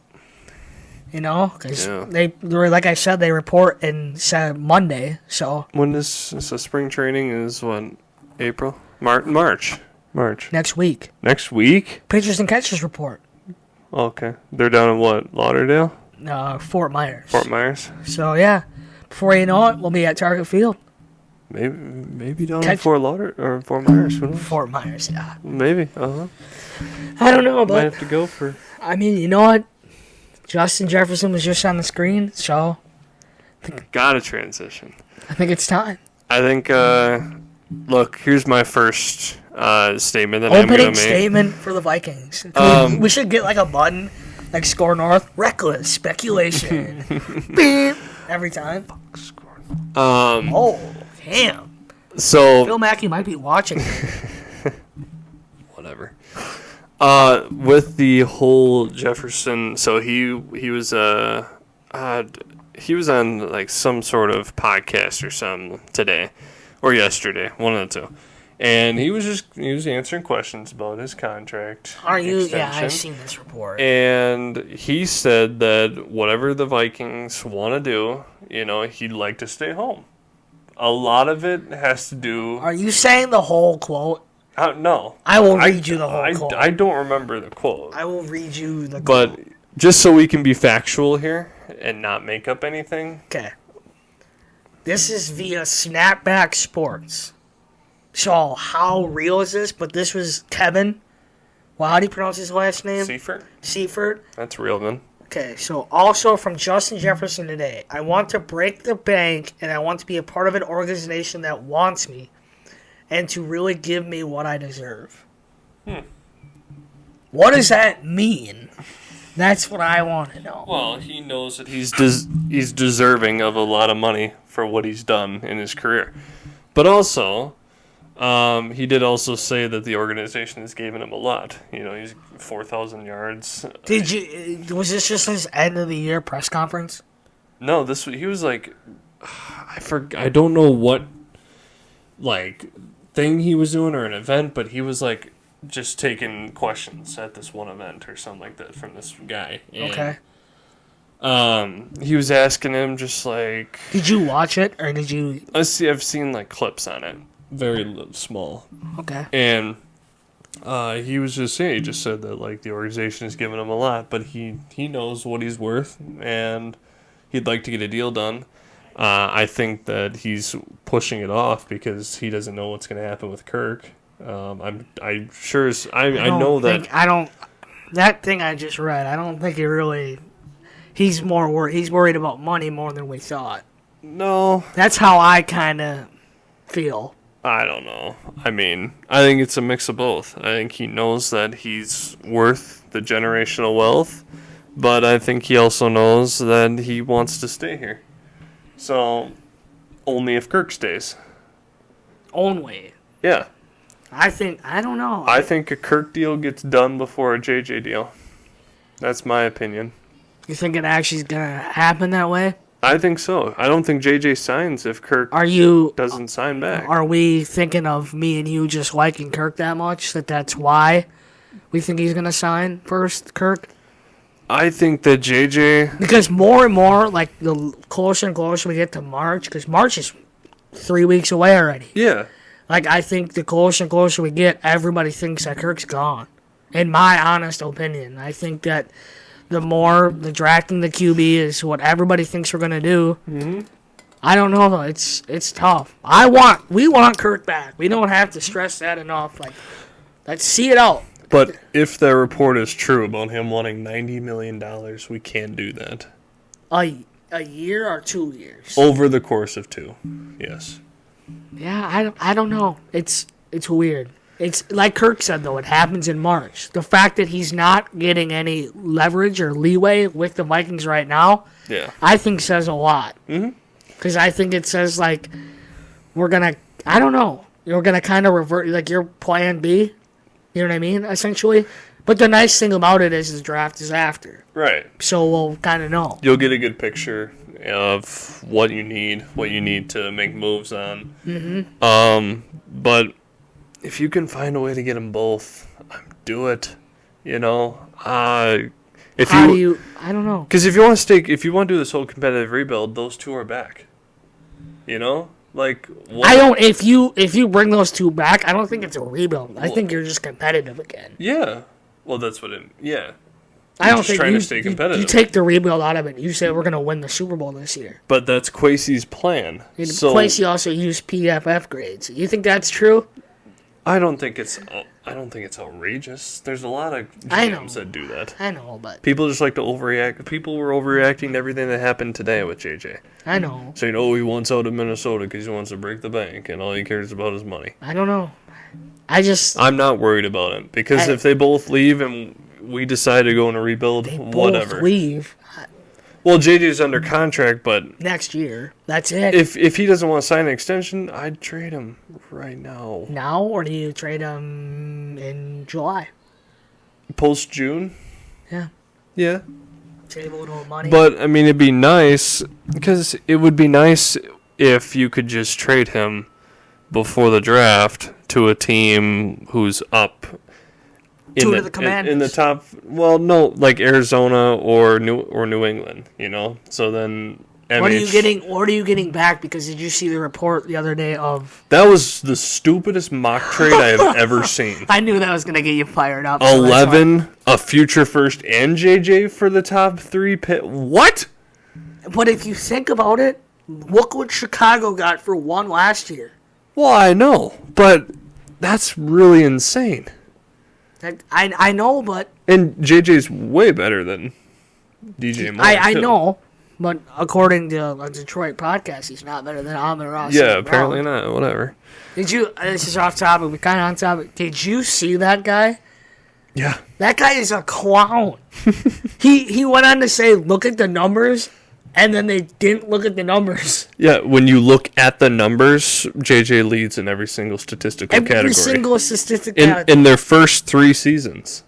Speaker 1: You know, because they were, like I said, they report in Monday. So
Speaker 2: when is so spring training is what, April, March.
Speaker 1: Next week.
Speaker 2: Next week.
Speaker 1: Pitchers and catchers report.
Speaker 2: Okay, they're down in what, Lauderdale?
Speaker 1: Fort Myers.
Speaker 2: Fort Myers.
Speaker 1: So yeah, before you know it, we'll be at Target Field.
Speaker 2: Maybe down in Fort Lauderdale or Fort Myers. Who knows?
Speaker 1: Fort Myers, yeah.
Speaker 2: Maybe.
Speaker 1: I don't know, but
Speaker 2: might have to go for.
Speaker 1: I mean, you know what? Justin Jefferson was just on the screen, so
Speaker 2: Gotta transition.
Speaker 1: I think it's time.
Speaker 2: I think. Look, here's my first statement that I'm gonna make.
Speaker 1: Opening statement for the Vikings. We should get like a button, like Score North, reckless speculation. Beep every time. Oh, damn.
Speaker 2: So
Speaker 1: Phil Mackey might be watching.
Speaker 2: Whatever. With the whole Jefferson, so he was on like some sort of podcast or something today or yesterday, one of the two, and he was answering questions about his contract.
Speaker 1: Are you? Extension. Yeah, I've seen this report.
Speaker 2: And he said that whatever the Vikings want to do, he'd like to stay home. A lot of it has to do.
Speaker 1: Are you saying the whole quote?
Speaker 2: No.
Speaker 1: I will read you the whole quote.
Speaker 2: I don't remember the quote.
Speaker 1: I will read you the quote.
Speaker 2: just so we can be factual here and not make up anything.
Speaker 1: Okay. This is via Snapback Sports. So how real is this? But this was Kevin. Well, how do you pronounce his last name? Seifert.
Speaker 2: That's real, then.
Speaker 1: Okay, so also from Justin Jefferson today. I want to break the bank, and I want to be a part of an organization that wants me and to really give me what I deserve. What does that mean? That's what I want to know.
Speaker 2: Well, he knows that he's deserving of a lot of money for what he's done in his career. But also, he did also say that the organization has given him a lot. He's 4,000 yards.
Speaker 1: Was this just his end of the year press conference?
Speaker 2: No, he was like, I don't know what, like, thing he was doing or an event, but he was like just taking questions at this one event or something like that from this guy. And,
Speaker 1: okay.
Speaker 2: He was asking him just like...
Speaker 1: Did you watch it, or did you...
Speaker 2: I've seen like clips on it. Very small.
Speaker 1: Okay.
Speaker 2: And he was just saying, he just said that like the organization has given him a lot, but he knows what he's worth, and he'd like to get a deal done. I think that he's pushing it off because he doesn't know what's going to happen with Kirk. I know that.
Speaker 1: That thing I just read, I don't think he's worried about money more than we thought.
Speaker 2: No.
Speaker 1: That's how I kind of feel.
Speaker 2: I don't know. I mean, I think it's a mix of both. I think he knows that he's worth the generational wealth, but I think he also knows that he wants to stay here. So, only if Kirk stays.
Speaker 1: Only.
Speaker 2: Yeah.
Speaker 1: I don't know.
Speaker 2: I think a Kirk deal gets done before a JJ deal. That's my opinion.
Speaker 1: You think it actually is going to happen that way?
Speaker 2: I think so. I don't think JJ signs if Kirk doesn't sign back.
Speaker 1: Are we thinking of me and you just liking Kirk that much that's why we think he's going to sign first, Kirk?
Speaker 2: I think that JJ...
Speaker 1: Because more and more, like, the closer and closer we get to March, because March is 3 weeks away already.
Speaker 2: Yeah.
Speaker 1: Like, I think the closer and closer we get, everybody thinks that Kirk's gone. In my honest opinion. I think that the more the drafting the QB is what everybody thinks we're going to do.
Speaker 2: Mm-hmm.
Speaker 1: I don't know, though. It's tough. We want Kirk back. We don't have to stress that enough. Like, let's see it out.
Speaker 2: But if the report is true about him wanting $90 million, we can't do that.
Speaker 1: A year or 2 years?
Speaker 2: Over the course of 2, yes.
Speaker 1: Yeah, I don't know. It's weird. It's like Kirk said, though. It happens in March. The fact that he's not getting any leverage or leeway with the Vikings right now,
Speaker 2: yeah,
Speaker 1: I think says a lot. Because I think it says, like, we're going to, I don't know, you're going to kind of revert, like, your plan B. You know what I mean, essentially? But the nice thing about it is the draft is after.
Speaker 2: Right.
Speaker 1: So we'll kind of know.
Speaker 2: You'll get a good picture of what you need to make moves on. Mm-hmm. But if you can find a way to get them both, do it. I don't know. Because if you want to do this whole competitive rebuild, those two are back. Like, what?
Speaker 1: I don't. If you bring those two back, I don't think it's a rebuild. I think you're just competitive again.
Speaker 2: Yeah. Well, that's what it. Yeah.
Speaker 1: I don't think
Speaker 2: trying to stay competitive.
Speaker 1: You take the rebuild out of it. You say we're going to win the Super Bowl this year.
Speaker 2: But that's Kwesi's plan.
Speaker 1: Kwesi also used PFF grades. You think that's true?
Speaker 2: I don't think it's outrageous. There's a lot of GMs that do that.
Speaker 1: I know, but
Speaker 2: people just like to overreact. People were overreacting to everything that happened today with JJ.
Speaker 1: I know.
Speaker 2: Saying, he wants out of Minnesota because he wants to break the bank, and all he cares about is money.
Speaker 1: I don't know. I'm
Speaker 2: not worried about it because if they both leave and we decide to go in a rebuild, whatever.
Speaker 1: Both leave.
Speaker 2: Well, JJ's under contract, but
Speaker 1: next year. That's it.
Speaker 2: If he doesn't want to sign an extension, I'd trade him right now.
Speaker 1: Now, or do you trade him in July?
Speaker 2: Post June?
Speaker 1: Yeah.
Speaker 2: Yeah.
Speaker 1: Save a little money.
Speaker 2: But I mean, it'd be nice because it would be nice if you could just trade him before the draft to a team who's up.
Speaker 1: To the Commanders.
Speaker 2: In the top, well, no, like Arizona or New England, So then
Speaker 1: What are you getting? What are you getting back? Because did you see the report the other day of?
Speaker 2: That was the stupidest mock trade I have ever seen.
Speaker 1: I knew that was gonna get you fired up.
Speaker 2: 11, a future first, and JJ for the top 3 pick. What?
Speaker 1: But if you think about it, look what Chicago got for 1 last year.
Speaker 2: Well, I know, but that's really insane.
Speaker 1: I know, but
Speaker 2: and JJ's way better than DJ Moore.
Speaker 1: I know. But according to a Detroit podcast, he's not better than Amon-Ra.
Speaker 2: Yeah, apparently not. Whatever.
Speaker 1: Did you? This is off topic. We're kind of on topic. Did you see that guy?
Speaker 2: Yeah.
Speaker 1: That guy is a clown. He went on to say, "Look at the numbers," and then they didn't look at the numbers.
Speaker 2: Yeah, when you look at the numbers, JJ leads in every single statistical category.
Speaker 1: Every single statistical category.
Speaker 2: In their first 3 seasons.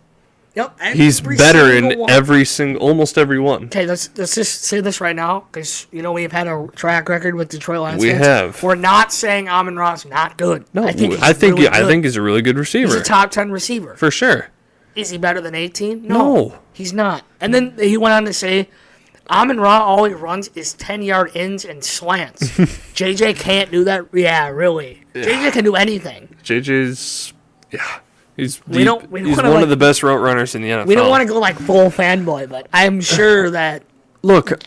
Speaker 1: Yep,
Speaker 2: he's better in almost every one.
Speaker 1: Okay, let's just say this right now, because we've had a track record with Detroit Lions.
Speaker 2: We have.
Speaker 1: We're not saying Amon-Ra's not good.
Speaker 2: No, I think he's a really good receiver.
Speaker 1: He's a top 10 receiver
Speaker 2: for sure.
Speaker 1: Is he better than 18?
Speaker 2: No,
Speaker 1: he's not. And then he went on to say, Amon-Ra all he runs is 10-yard ins and slants. JJ can't do that. Yeah, really. Yeah. JJ can do anything.
Speaker 2: JJ's He's
Speaker 1: one
Speaker 2: of the best route runners in the NFL.
Speaker 1: We don't want to go full fanboy, but I'm sure that...
Speaker 2: Look,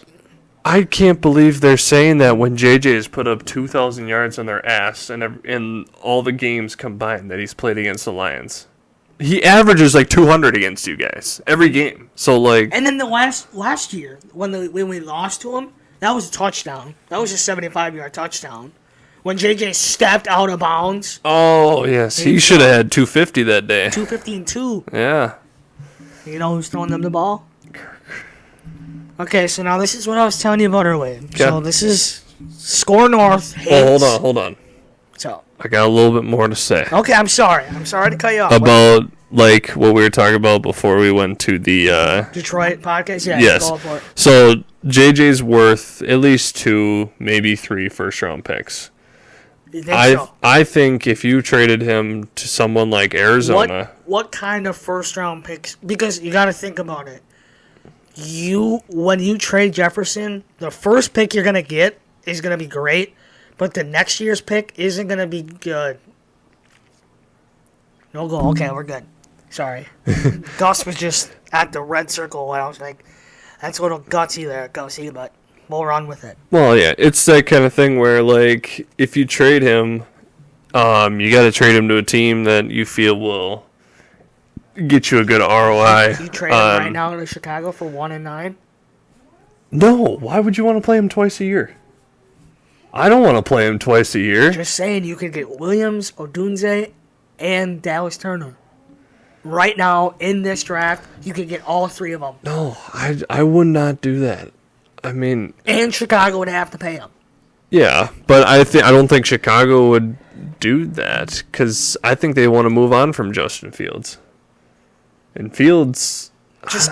Speaker 2: I can't believe they're saying that when JJ has put up 2,000 yards on their ass in all the games combined that he's played against the Lions. He averages 200 against you guys every game. So
Speaker 1: And then the last year, when we lost to him, that was a touchdown. That was a 75-yard touchdown. When JJ stepped out of bounds.
Speaker 2: Oh, yes. He should have had 250 that day.
Speaker 1: 250 and 2.
Speaker 2: Yeah.
Speaker 1: You know who's throwing them the ball? Kirk. Okay, so now this is what I was telling you about earlier. Okay. So this is Score North.
Speaker 2: Hold on.
Speaker 1: So
Speaker 2: I got a little bit more to say.
Speaker 1: Okay, I'm sorry. I'm sorry to cut you off.
Speaker 2: About, what we were talking about before we went to the...
Speaker 1: Detroit podcast? Yeah.
Speaker 2: Yes.
Speaker 1: Go for it.
Speaker 2: So JJ's worth at least 2, maybe 3 first-round picks. I think if you traded him to someone like Arizona...
Speaker 1: What kind of first-round picks? Because you got to think about it. When you trade Jefferson, the first pick you're going to get is going to be great, but the next year's pick isn't going to be good. No goal. Okay, we're good. Sorry. Gus was just at the red circle, and I was like, that's a little gutsy there, Gussie, but... we'll run with it.
Speaker 2: Well, yeah, it's that kind of thing where, if you trade him, you got to trade him to a team that you feel will get you a good ROI.
Speaker 1: You trade him right now to Chicago for 1-9?
Speaker 2: No, why would you want to play him twice a year? I don't want to play him twice a year.
Speaker 1: Just saying, you could get Williams, Odunze, and Dallas Turner. Right now, in this draft, you could get all 3 of them.
Speaker 2: No, I would not do that. I mean...
Speaker 1: And Chicago would have to pay him.
Speaker 2: Yeah, but I don't think Chicago would do that, because I think they want to move on from Justin Fields. And Fields...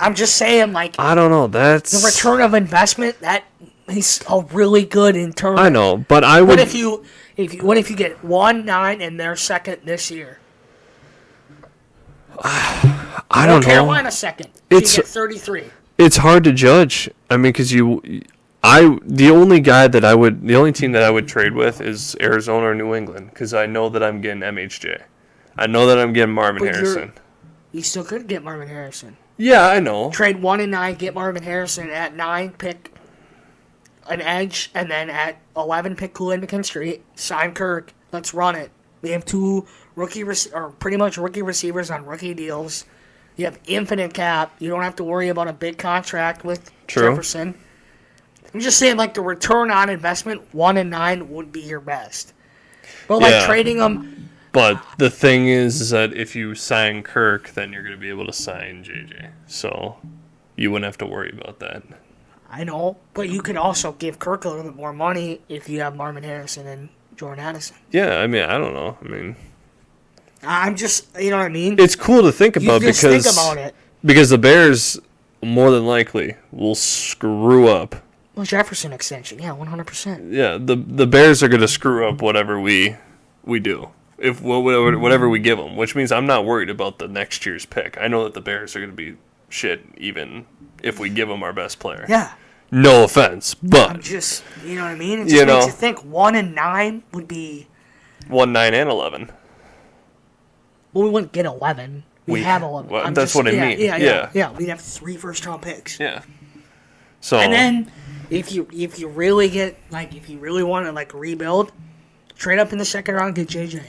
Speaker 1: I'm just saying,
Speaker 2: I don't know, that's...
Speaker 1: The return of investment, that he's a really good internal.
Speaker 2: I know, but I would...
Speaker 1: What if you get 1-9 and they're second this year?
Speaker 2: I don't know.
Speaker 1: Carolina second. You get 33.
Speaker 2: It's hard to judge. I mean, because the only team that I would trade with is Arizona or New England, because I know that I'm getting MHJ. I know that I'm getting Marvin Harrison.
Speaker 1: You still could get Marvin Harrison.
Speaker 2: Yeah, I know.
Speaker 1: Trade 1-9, get Marvin Harrison at 9, pick an edge, and then at 11, pick Kool-Aid McKinstry, sign Kirk. Let's run it. We have 2 pretty much rookie receivers on rookie deals. You have infinite cap. You don't have to worry about a big contract with Jefferson. I'm just saying, the return on investment, 1-9 would be your best. But, trading them...
Speaker 2: But the thing is that if you sign Kirk, then you're going to be able to sign JJ. So you wouldn't have to worry about that.
Speaker 1: I know, but you could also give Kirk a little bit more money if you have Marvin Harrison and Jordan Addison.
Speaker 2: Yeah, I mean, I don't know. I mean...
Speaker 1: I'm just, you know what I mean?
Speaker 2: It's cool to think about
Speaker 1: think about it.
Speaker 2: Because the Bears, more than likely, will screw up.
Speaker 1: Well, Jefferson extension, yeah, 100%.
Speaker 2: Yeah, the Bears are going to screw up whatever we do. Whatever we give them, which means I'm not worried about the next year's pick. I know that the Bears are going to be shit even if we give them our best player.
Speaker 1: Yeah.
Speaker 2: No offense, but
Speaker 1: I'm just, you know what I mean? It just makes you think 1-9 would be
Speaker 2: 1-9-11.
Speaker 1: Well, we wouldn't get 11. We have 11.
Speaker 2: Well, that's what I mean.
Speaker 1: Yeah. We'd have 3 first-round picks.
Speaker 2: Yeah. So.
Speaker 1: And then if you really get if you really want to rebuild, trade up in the second round, get JJ,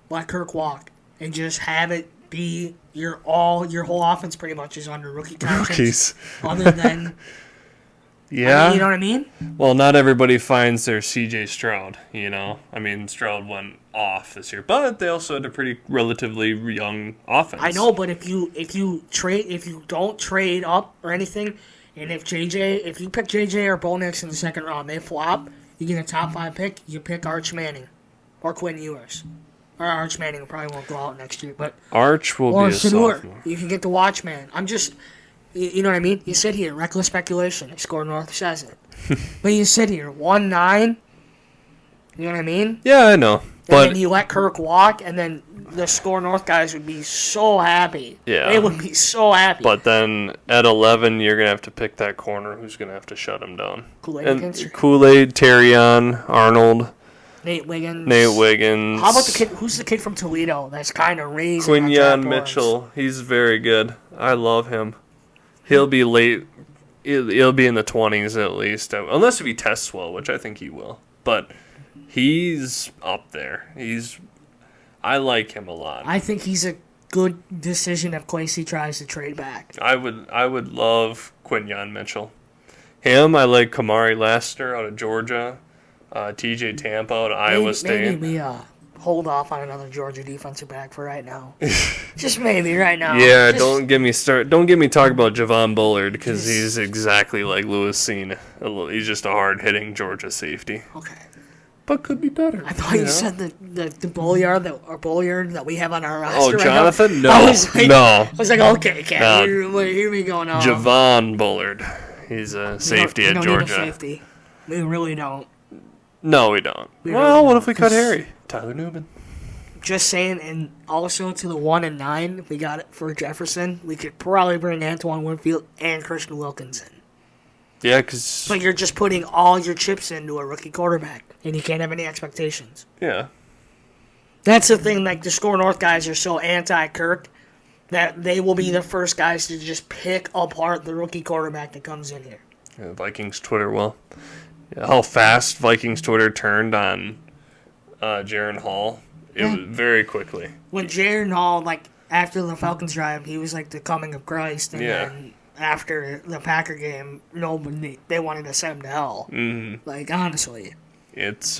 Speaker 1: let Kirk walk, and just have it be your whole offense pretty much is under rookie contracts.
Speaker 2: Rookies.
Speaker 1: Other than.
Speaker 2: Yeah.
Speaker 1: You know what I mean?
Speaker 2: Well, not everybody finds their C.J. Stroud, I mean, Stroud went off this year, but they also had a pretty relatively young offense.
Speaker 1: I know, but if you don't trade up or anything, and if you pick JJ or Bo Nix in the second round, they flop, you get a top 5 pick, you pick Arch Manning or Quinn Ewers. Or Arch Manning probably won't go out next year, but
Speaker 2: Arch will be a sophomore.
Speaker 1: You can get the Watchman. I'm just... You know what I mean? You sit here, reckless speculation. Score North says it. But you sit here, 1-9. You know what I mean?
Speaker 2: Yeah, I know.
Speaker 1: But then you let Kirk walk, and then the Score North guys would be so happy.
Speaker 2: Yeah.
Speaker 1: They would be so happy.
Speaker 2: But then at 11, you're going to have to pick that corner who's going to have to shut him down. Kool-Aid, Terrion, Arnold.
Speaker 1: Nate Wiggins.
Speaker 2: How
Speaker 1: about the kid? Who's the kid from Toledo that's kind of raised?
Speaker 2: Quinyon Mitchell. He's very good. I love him. He'll be late. He'll be in the 20s at least, unless if he tests well, which I think he will. But he's up there. I like him a lot.
Speaker 1: I think he's a good decision if Quincy tries to trade back.
Speaker 2: I would love Quinyon Mitchell. Him. I like Kamari Lassiter out of Georgia. TJ Tampa out of Iowa State.
Speaker 1: Maybe we hold off on another Georgia defensive back for right now. Just maybe right now.
Speaker 2: Yeah, don't get me talking about Javon Bullard because he's exactly like Lewis Cine. He's just a hard-hitting Georgia safety.
Speaker 1: Okay.
Speaker 2: But could be better.
Speaker 1: I thought you said the Bulliard that we have on our roster.
Speaker 2: Oh, Jonathan?
Speaker 1: Right
Speaker 2: now. No.
Speaker 1: I was like, okay, Cat, here we go now.
Speaker 2: Javon Bullard. He's a safety at Georgia.
Speaker 1: Need a safety. We really don't.
Speaker 2: No, we don't. What if we cut Harry? Tyler Newman.
Speaker 1: Just saying, and also to the 1-9, if we got it for Jefferson, we could probably bring Antoine Winfield and Christian Wilkins in.
Speaker 2: Yeah, because...
Speaker 1: But you're just putting all your chips into a rookie quarterback, and you can't have any expectations.
Speaker 2: Yeah.
Speaker 1: That's the thing, the Score North guys are so anti-Kirk that they will be the first guys to just pick apart the rookie quarterback that comes in here.
Speaker 2: Yeah, Vikings Twitter will. Yeah, how fast Vikings Twitter turned on Jaron Hall. It was very quickly.
Speaker 1: When Jaron Hall, after the Falcons drive, he was the coming of Christ, and then after the Packer game, they wanted to send him to hell. Mm-hmm. Honestly.
Speaker 2: It's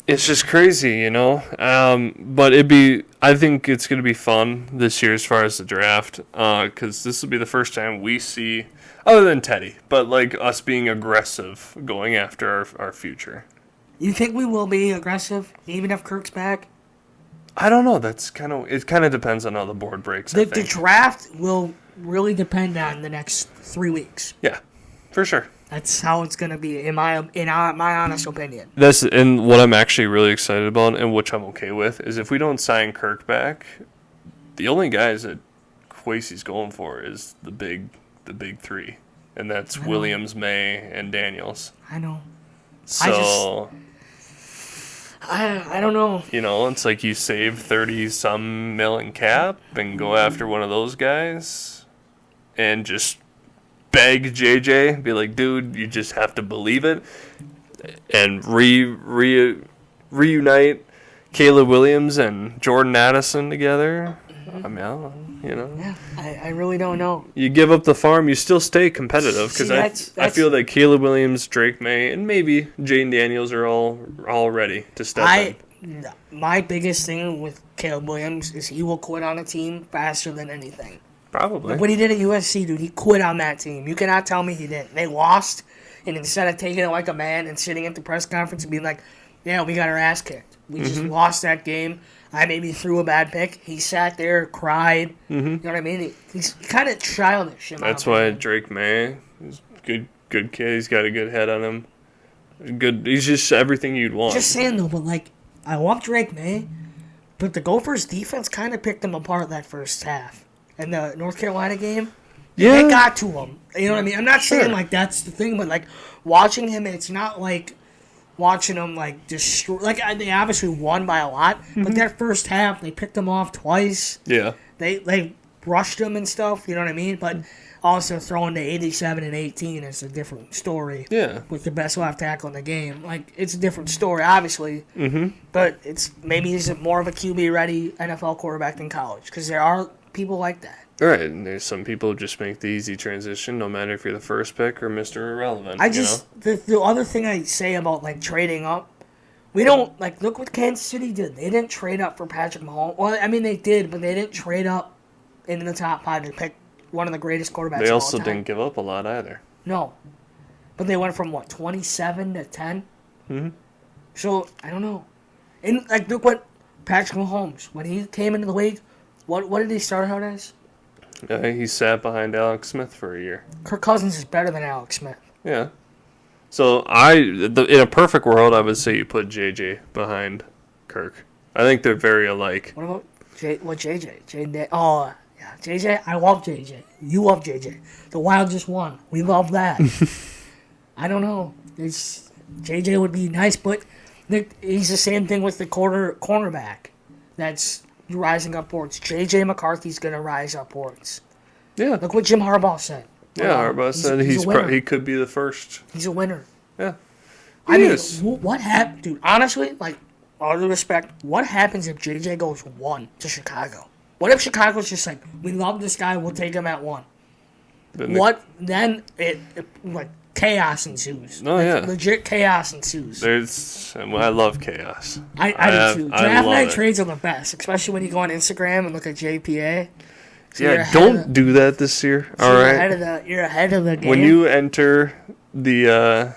Speaker 2: just crazy, But I think it's going to be fun this year as far as the draft, because this will be the first time we see, other than Teddy, but us being aggressive going after our future.
Speaker 1: You think we will be aggressive, even if Kirk's back?
Speaker 2: I don't know. It kind of depends on how the board breaks.
Speaker 1: The draft will really depend on the next 3 weeks.
Speaker 2: Yeah, for sure.
Speaker 1: That's how it's going to be, in my honest opinion.
Speaker 2: And what I'm actually really excited about, and which I'm okay with, is if we don't sign Kirk back, the only guys that Kwesi's going for is the big 3, and that's Williams, May, and Daniels.
Speaker 1: I know.
Speaker 2: So
Speaker 1: I don't know.
Speaker 2: It's like you save 30-some million cap and go after one of those guys and just beg JJ, be like, dude, you just have to believe it, and reunite Caleb Williams and Jordan Addison together. I mean, I don't know,
Speaker 1: Yeah, I really don't know.
Speaker 2: You give up the farm, you still stay competitive, because I feel that Caleb Williams, Drake May, and maybe Jaden Daniels are all ready to step in.
Speaker 1: My biggest thing with Caleb Williams is he will quit on a team faster than anything.
Speaker 2: Probably.
Speaker 1: What he did at USC, dude, he quit on that team. You cannot tell me he didn't. They lost, and instead of taking it like a man and sitting at the press conference and being like, yeah, we got our ass kicked. We just lost that game. I maybe threw a bad pick. He sat there, cried. You know what I mean? He's kind of childish.
Speaker 2: That's why Drake May is good kid. He's got a good head on him. Good. He's just everything you'd want.
Speaker 1: Just saying though, but I love Drake May, but the Gophers defense kind of picked him apart that first half. And the North Carolina game, They got to him. You know what I mean? I'm not saying like that's the thing, but like watching him, it's not like watching him like destroy. Like they obviously won by a lot, but that first half they picked him off twice.
Speaker 2: Yeah.
Speaker 1: They rushed him and stuff. You know what I mean? But also throwing to 87 and 18 is a different story.
Speaker 2: Yeah.
Speaker 1: With the best left tackle in the game, like it's a different story, obviously.
Speaker 2: Mm-hmm.
Speaker 1: But it's maybe he's more of a QB ready NFL quarterback than college because there are people like that.
Speaker 2: Right, and there's some people who just make the easy transition, no matter if you're the first pick or Mr. Irrelevant.
Speaker 1: The other thing I say about like trading up, we don't like look what Kansas City did. They didn't trade up for Patrick Mahomes. Well, I mean they did, but they didn't trade up into the top 5 to pick one of the greatest quarterbacks.
Speaker 2: They
Speaker 1: of
Speaker 2: also
Speaker 1: all time.
Speaker 2: didn't give up a lot either.
Speaker 1: No, but they went from 27 to 10.
Speaker 2: Mm-hmm.
Speaker 1: So I don't know. And like look what Patrick Mahomes when he came into the league, what did he start out as?
Speaker 2: He sat behind Alex Smith for a year.
Speaker 1: Kirk Cousins is better than Alex Smith.
Speaker 2: Yeah. So in a perfect world, I would say you put JJ behind Kirk. I think they're very alike.
Speaker 1: What about JJ? Oh, yeah, JJ. I love JJ. You love JJ. The Wild just won. We love that. I don't know. JJ would be nice, but he's the same thing with the cornerback. That's rising upwards. J.J. McCarthy's going to rise upwards.
Speaker 2: Yeah.
Speaker 1: Look what Jim Harbaugh said.
Speaker 2: Yeah, Harbaugh said he could be the first.
Speaker 1: He's a winner.
Speaker 2: Yeah.
Speaker 1: I mean, what happened? Dude, honestly, like, all due respect, what happens if J.J. goes 1 to Chicago? What if Chicago's just like, we love this guy, we'll take him at 1? Then it like, chaos ensues.
Speaker 2: Oh, yeah.
Speaker 1: Legit chaos ensues.
Speaker 2: I love chaos.
Speaker 1: I do too. Draft night trades are the best, especially when you go on Instagram and look at JPA.
Speaker 2: So don't do that this year. All right.
Speaker 1: You're ahead of the game.
Speaker 2: When you enter the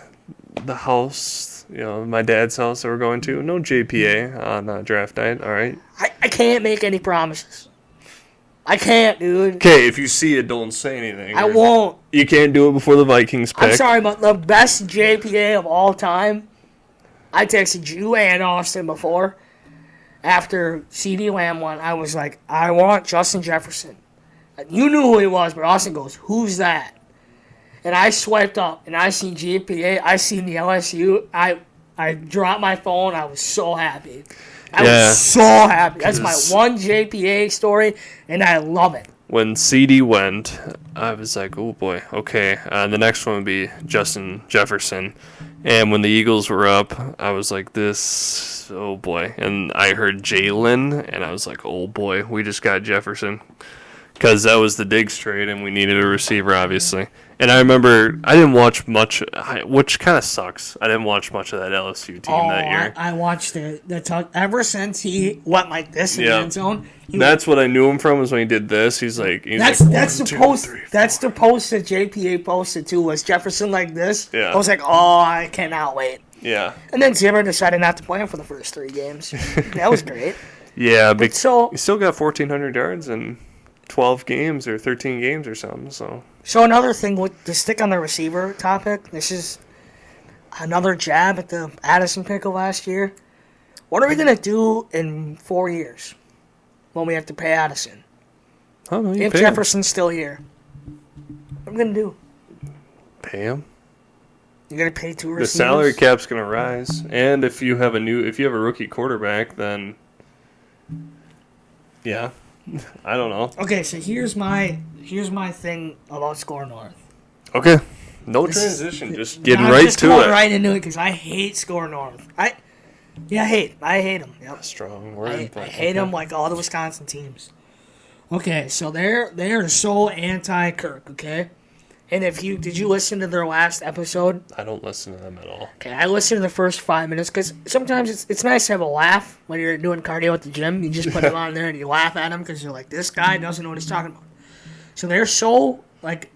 Speaker 2: house, my dad's house that we're going to, no JPA on draft night. All right.
Speaker 1: I can't make any promises. I can't, dude.
Speaker 2: Okay, if you see it, don't say anything.
Speaker 1: I won't.
Speaker 2: You can't do it before the Vikings pick.
Speaker 1: I'm sorry, but the best JPA of all time, I texted you and Austin before. After CD Lamb won, I was like, I want Justin Jefferson. You knew who he was, but Austin goes, who's that? And I swiped up, and I seen JPA. I seen the LSU. I dropped my phone. I was so happy. I was so happy. That's my one JPA story, and I love it.
Speaker 2: When CD went, I was like, oh, boy, okay. The next one would be Justin Jefferson. And when the Eagles were up, I was like, oh, boy. And I heard Jalen, and I was like, oh, boy, we just got Jefferson. Because that was the Diggs trade, and we needed a receiver, obviously. And I remember I didn't watch much, which kind of sucks. I didn't watch much of that LSU team that year.
Speaker 1: I watched the talk ever since he went like this in the end zone.
Speaker 2: That's what I knew him from, was when he did this. That's
Speaker 1: the post. That's the post that JPA posted too. Was Jefferson like this?
Speaker 2: Yeah.
Speaker 1: I was like, oh, I cannot wait.
Speaker 2: Yeah.
Speaker 1: And then Zimmer decided not to play him for the first 3 games. That was great.
Speaker 2: Yeah, but he still got 1,400 yards in 12 games or 13 games or something. So
Speaker 1: another thing, to stick on the receiver topic, this is another jab at the Addison pick of last year. What are we going to do in 4 years when we have to pay Addison?
Speaker 2: I don't know,
Speaker 1: if Jefferson's still here. What are we going to do?
Speaker 2: Pay him?
Speaker 1: You're going to pay 2 receivers?
Speaker 2: The salary cap's going to rise. And if you have a rookie quarterback, then yeah. I don't know.
Speaker 1: Okay, so here's my thing about Score North.
Speaker 2: Okay. No transition. Just getting right to it.
Speaker 1: Right into it because I hate Score North. I hate him. Yep.
Speaker 2: Strong word.
Speaker 1: I hate him like all the Wisconsin teams. Okay, so they're so anti-Kirk. Okay, and did you listen to their last episode?
Speaker 2: I don't listen to them at all.
Speaker 1: Okay, I listened to the first 5 minutes because sometimes it's nice to have a laugh when you're doing cardio at the gym. You just put it on there and you laugh at him because you're like, this guy doesn't know what he's talking about. So they're so like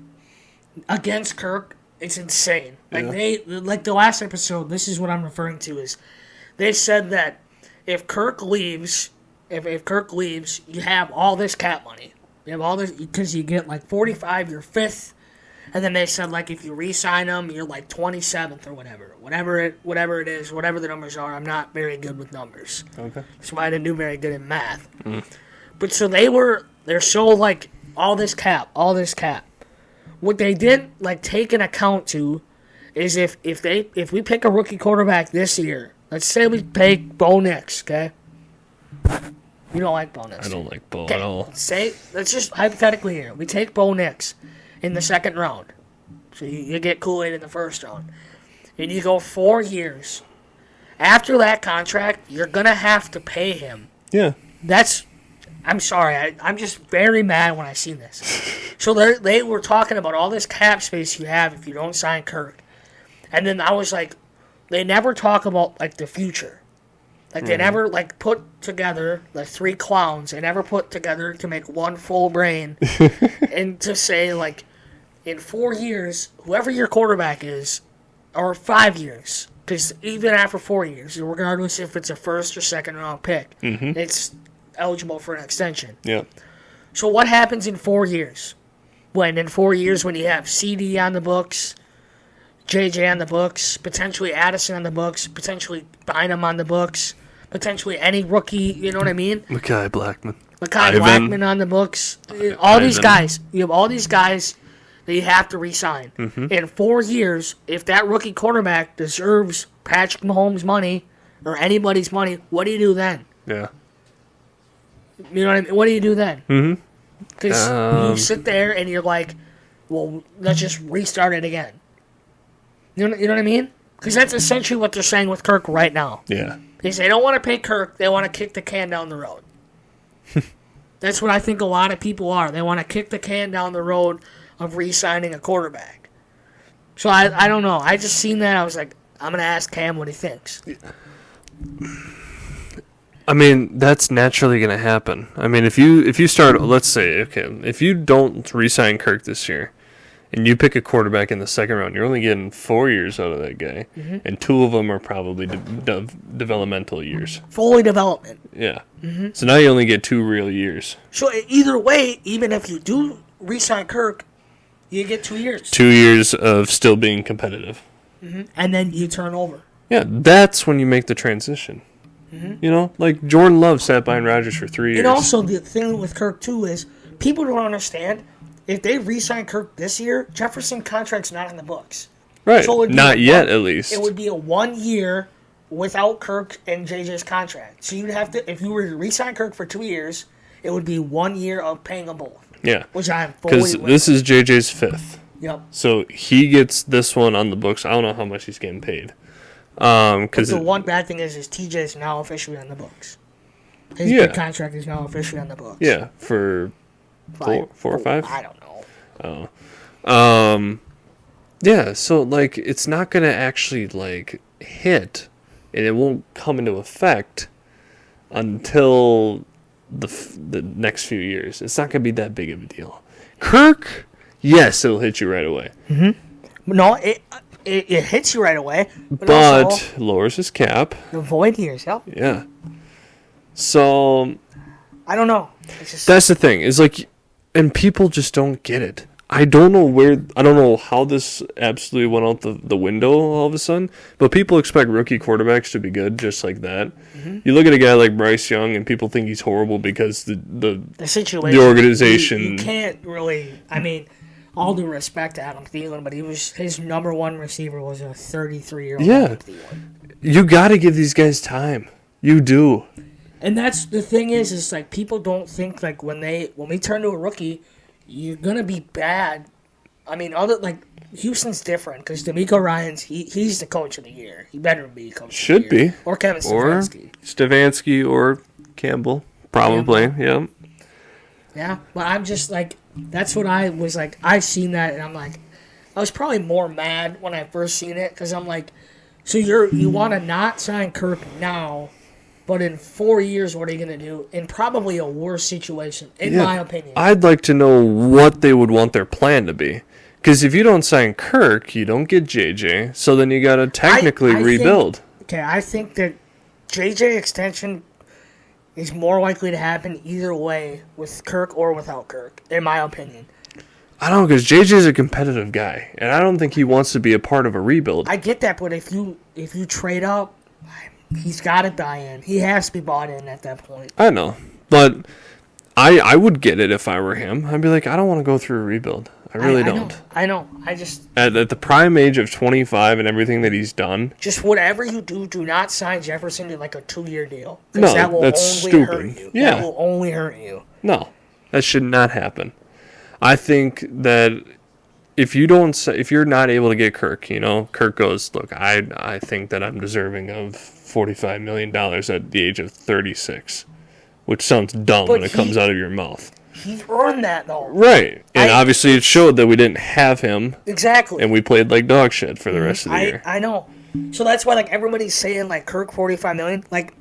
Speaker 1: against Kirk, it's insane. Like the last episode. This is what I'm referring to is they said that if Kirk leaves, you have all this cap money. You have all this because you get like 45, you're 5th. And then they said, like, if you re-sign him, you're, like, 27th or whatever. Whatever it is, whatever the numbers are. I'm not very good with numbers.
Speaker 2: Okay.
Speaker 1: So I didn't do very good in math. Mm. But so they're so, like, all this cap. what they didn't like take an account to is if we pick a rookie quarterback this year, let's say we take Bo Nix, okay? You don't like Bo Nix.
Speaker 2: I don't like Bo at all.
Speaker 1: Let's just hypothetically here. We take Bo Nix in the second round. So you get Kool-Aid in the first round. And you go 4 years. After that contract, you're going to have to pay him.
Speaker 2: Yeah.
Speaker 1: I'm sorry. I'm just very mad when I seen this. So they were talking about all this cap space you have if you don't sign Kirk. And then I was like, they never talk about, like, the future. Like, they never, like, put together, like, 3 clowns. They never put together to make one full brain. And to say, like, in 4 years, whoever your quarterback is, or 5 years, because even after 4 years, regardless if it's a first or second round pick, it's eligible for an extension.
Speaker 2: Yeah.
Speaker 1: So what happens in 4 years? When you have CD on the books, JJ on the books, potentially Addison on the books, potentially Bynum on the books, potentially any rookie, you know what I mean?
Speaker 2: Mekhi Blackman
Speaker 1: on the books. All these guys. You have all these guys that you have to re-sign. In 4 years, if that rookie quarterback deserves Patrick Mahomes' money or anybody's money, what do you do then?
Speaker 2: Yeah.
Speaker 1: You know what I mean? What do you do then? Because you sit there and you're like, well, let's just restart it again. You know what I mean? Because that's essentially what they're saying with Kirk right now.
Speaker 2: Yeah.
Speaker 1: They don't want to pay Kirk. They want to kick the can down the road. That's what I think a lot of people are. They want to kick the can down the road of re-signing a quarterback. So I don't know. I just seen that. I was like, I'm going to ask Cam what he thinks.
Speaker 2: I mean, that's naturally going to happen. I mean, if you start, let's say, okay, if you don't re-sign Kirk this year, and you pick a quarterback in the second round, you're only getting 4 years out of that guy, and 2 of them are probably developmental years.
Speaker 1: Fully development.
Speaker 2: Yeah. So now you only get 2 real years.
Speaker 1: So either way, even if you do re-sign Kirk, you get 2 years.
Speaker 2: 2 years of still being competitive.
Speaker 1: And then you turn over.
Speaker 2: Yeah, that's when you make the transition. You know, like Jordan Love sat behind Rodgers for 3 years.
Speaker 1: And also the thing with Kirk, too, is people don't understand. If they re-sign Kirk this year, Jefferson contract's not in the books.
Speaker 2: Right,
Speaker 1: so
Speaker 2: not yet at least.
Speaker 1: It would be a 1 year without Kirk and JJ's contract. So you'd have to, if you were to re-sign Kirk for 2 years, it would be 1 year of paying them both.
Speaker 2: Yeah.
Speaker 1: Which I'm fully
Speaker 2: because this is JJ's 5th.
Speaker 1: Yep.
Speaker 2: So he gets this one on the books. I don't know how much he's getting paid. Because
Speaker 1: the one bad thing is TJ is now officially on the books. His big contract is now officially on the books.
Speaker 2: Yeah, for 4 or 5?
Speaker 1: I don't know.
Speaker 2: Yeah, so, like, it's not going to actually, like, hit, and it won't come into effect until the next few years. It's not going to be that big of a deal. Kirk, yes, it'll hit you right away.
Speaker 1: No, it hits you right away. But
Speaker 2: also lowers his cap.
Speaker 1: The void years,
Speaker 2: Yeah. So
Speaker 1: I don't know.
Speaker 2: That's the thing. Is like, and people just don't get it. I don't know how this absolutely went out the window all of a sudden, but people expect rookie quarterbacks to be good just like that. You look at a guy like Bryce Young, and people think he's horrible because the
Speaker 1: situation,
Speaker 2: the organization.
Speaker 1: You can't really. I mean, all due respect to Adam Thielen, but his number one receiver was a 33-year-old.
Speaker 2: Yeah, you got to give these guys time. You do.
Speaker 1: And that's the thing is like people don't think like when we turn to a rookie, you're gonna be bad. I mean, Houston's different because DeMeco Ryans he's the coach of the year. He better be coach.
Speaker 2: Should
Speaker 1: of the year.
Speaker 2: be
Speaker 1: or Kevin
Speaker 2: Stefanski or Campbell probably. Yeah.
Speaker 1: Yeah, but I'm just like that's what I was like. I seen that and I'm like, I was probably more mad when I first seen it because I'm like, so you want to not sign Kirk now. But in 4 years, what are you going to do? In probably a worse situation, in my opinion.
Speaker 2: I'd like to know what they would want their plan to be. Because if you don't sign Kirk, you don't get JJ. So then you got to technically rebuild.
Speaker 1: I think that JJ extension is more likely to happen either way, with Kirk or without Kirk, in my opinion.
Speaker 2: I don't know, because JJ's a competitive guy. And I don't think he wants to be a part of a rebuild.
Speaker 1: I get that, but if you trade up, he's got to buy in. He has to be bought in at that point.
Speaker 2: I know. But I would get it if I were him. I'd be like, I don't want to go through a rebuild. I really don't.
Speaker 1: I know. I just
Speaker 2: At the prime age of 25 and everything that he's done.
Speaker 1: just whatever you do not sign Jefferson to like a 2-year deal.
Speaker 2: No,
Speaker 1: that will
Speaker 2: that's
Speaker 1: only
Speaker 2: stupid.
Speaker 1: hurt you.
Speaker 2: Yeah.
Speaker 1: That will only hurt you.
Speaker 2: No, that should not happen. I think that if you're not able to get Kirk, Kirk goes, look, I think that I'm deserving of $45 million at the age of 36, which sounds dumb when it comes out of your mouth.
Speaker 1: He earned that, though.
Speaker 2: Right. And obviously it showed that we didn't have him.
Speaker 1: Exactly.
Speaker 2: And we played like dog shit for the rest of the year.
Speaker 1: I know. So that's why, like, everybody's saying, like, Kirk $45 million. Like,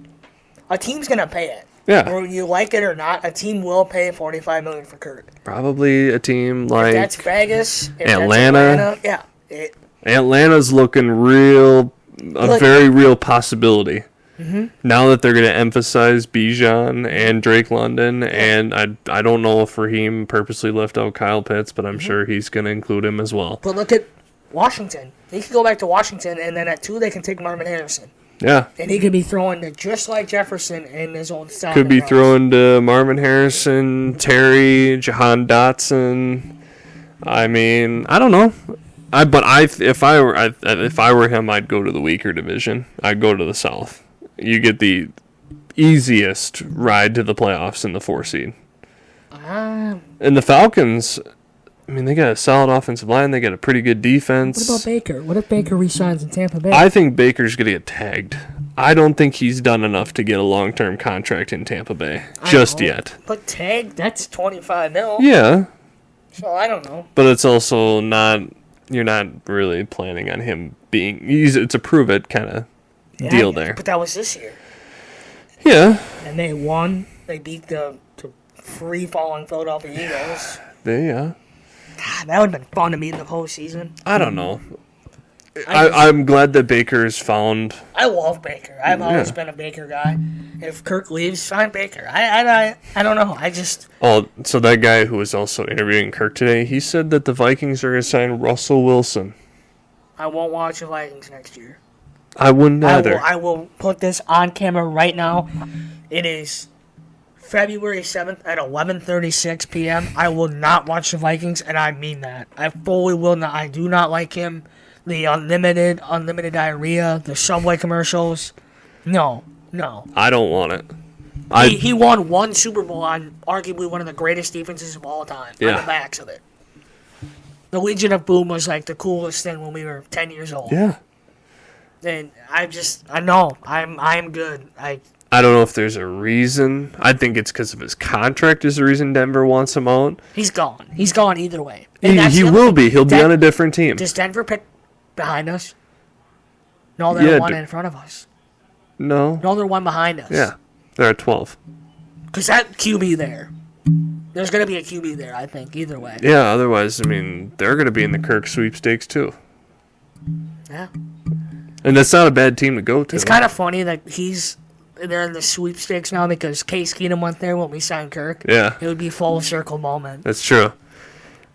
Speaker 1: a team's going to pay it.
Speaker 2: Yeah.
Speaker 1: Whether you like it or not, a team will pay $45 million for Kirk.
Speaker 2: Probably a team like...
Speaker 1: If that's Vegas. If
Speaker 2: Atlanta.
Speaker 1: That's Atlanta. Yeah.
Speaker 2: Atlanta's looking a very real possibility. Mm-hmm. Now that they're going to emphasize Bijan and Drake London, and I don't know if Raheem purposely left out Kyle Pitts, but I'm sure he's going to include him as well.
Speaker 1: But look at Washington. They could go back to Washington, and then at 2 they can take Marvin Harrison.
Speaker 2: Yeah.
Speaker 1: And he could be throwing to just like Jefferson in his own style.
Speaker 2: Could be throwing to Marvin Harrison, Terry, Jahan Dotson. I mean, I don't know. If I were him, I'd go to the weaker division. I'd go to the South. You get the easiest ride to the playoffs in the 4 seed. And the Falcons, I mean, they got a solid offensive line. They got a pretty good defense.
Speaker 1: What about Baker? What if Baker resigns in Tampa Bay?
Speaker 2: I think Baker's going to get tagged. I don't think he's done enough to get a long-term contract in Tampa Bay just yet.
Speaker 1: But tagged, that's $25 million.
Speaker 2: Yeah.
Speaker 1: So I don't know.
Speaker 2: But it's also not, you're not really planning on him being, it's a prove it kind of deal there.
Speaker 1: But that was this year.
Speaker 2: Yeah.
Speaker 1: And they won. They beat the free-falling Philadelphia Eagles.
Speaker 2: Yeah.
Speaker 1: God, that would have been fun to meet in the postseason.
Speaker 2: I don't know. I'm glad that Baker's found.
Speaker 1: I love Baker. I've always been a Baker guy. If Kirk leaves, sign Baker. I don't know. I just.
Speaker 2: Oh, so that guy who was also interviewing Kirk today, he said that the Vikings are going to sign Russell Wilson.
Speaker 1: I won't watch the Vikings next year.
Speaker 2: I wouldn't either.
Speaker 1: I will put this on camera right now. It is February 7th at 11:36 p.m. I will not watch the Vikings, and I mean that. I fully will not. I do not like him. The unlimited diarrhea, the Subway commercials. No.
Speaker 2: I don't want it.
Speaker 1: He won one Super Bowl on arguably one of the greatest defenses of all time. On the backs of it. The Legion of Boom was like the coolest thing when we were 10 years old.
Speaker 2: Yeah.
Speaker 1: And I know. I'm good. I
Speaker 2: don't know if there's a reason. I think it's because of his contract is the reason Denver wants him out.
Speaker 1: He's gone. He's gone either way.
Speaker 2: He will be. He'll be on a different team.
Speaker 1: Does Denver pick behind us? No, they're one in front of us.
Speaker 2: No,
Speaker 1: they're one behind us.
Speaker 2: Yeah, they're at 12.
Speaker 1: Because that QB there. There's going to be a QB there, I think, either way.
Speaker 2: Yeah, otherwise, I mean, they're going to be in the Kirk sweepstakes, too.
Speaker 1: Yeah.
Speaker 2: And that's not a bad team to go to.
Speaker 1: It's kind of funny that they're in the sweepstakes now because Case Keenum went there when we signed Kirk.
Speaker 2: Yeah.
Speaker 1: It would be full circle moment.
Speaker 2: That's true.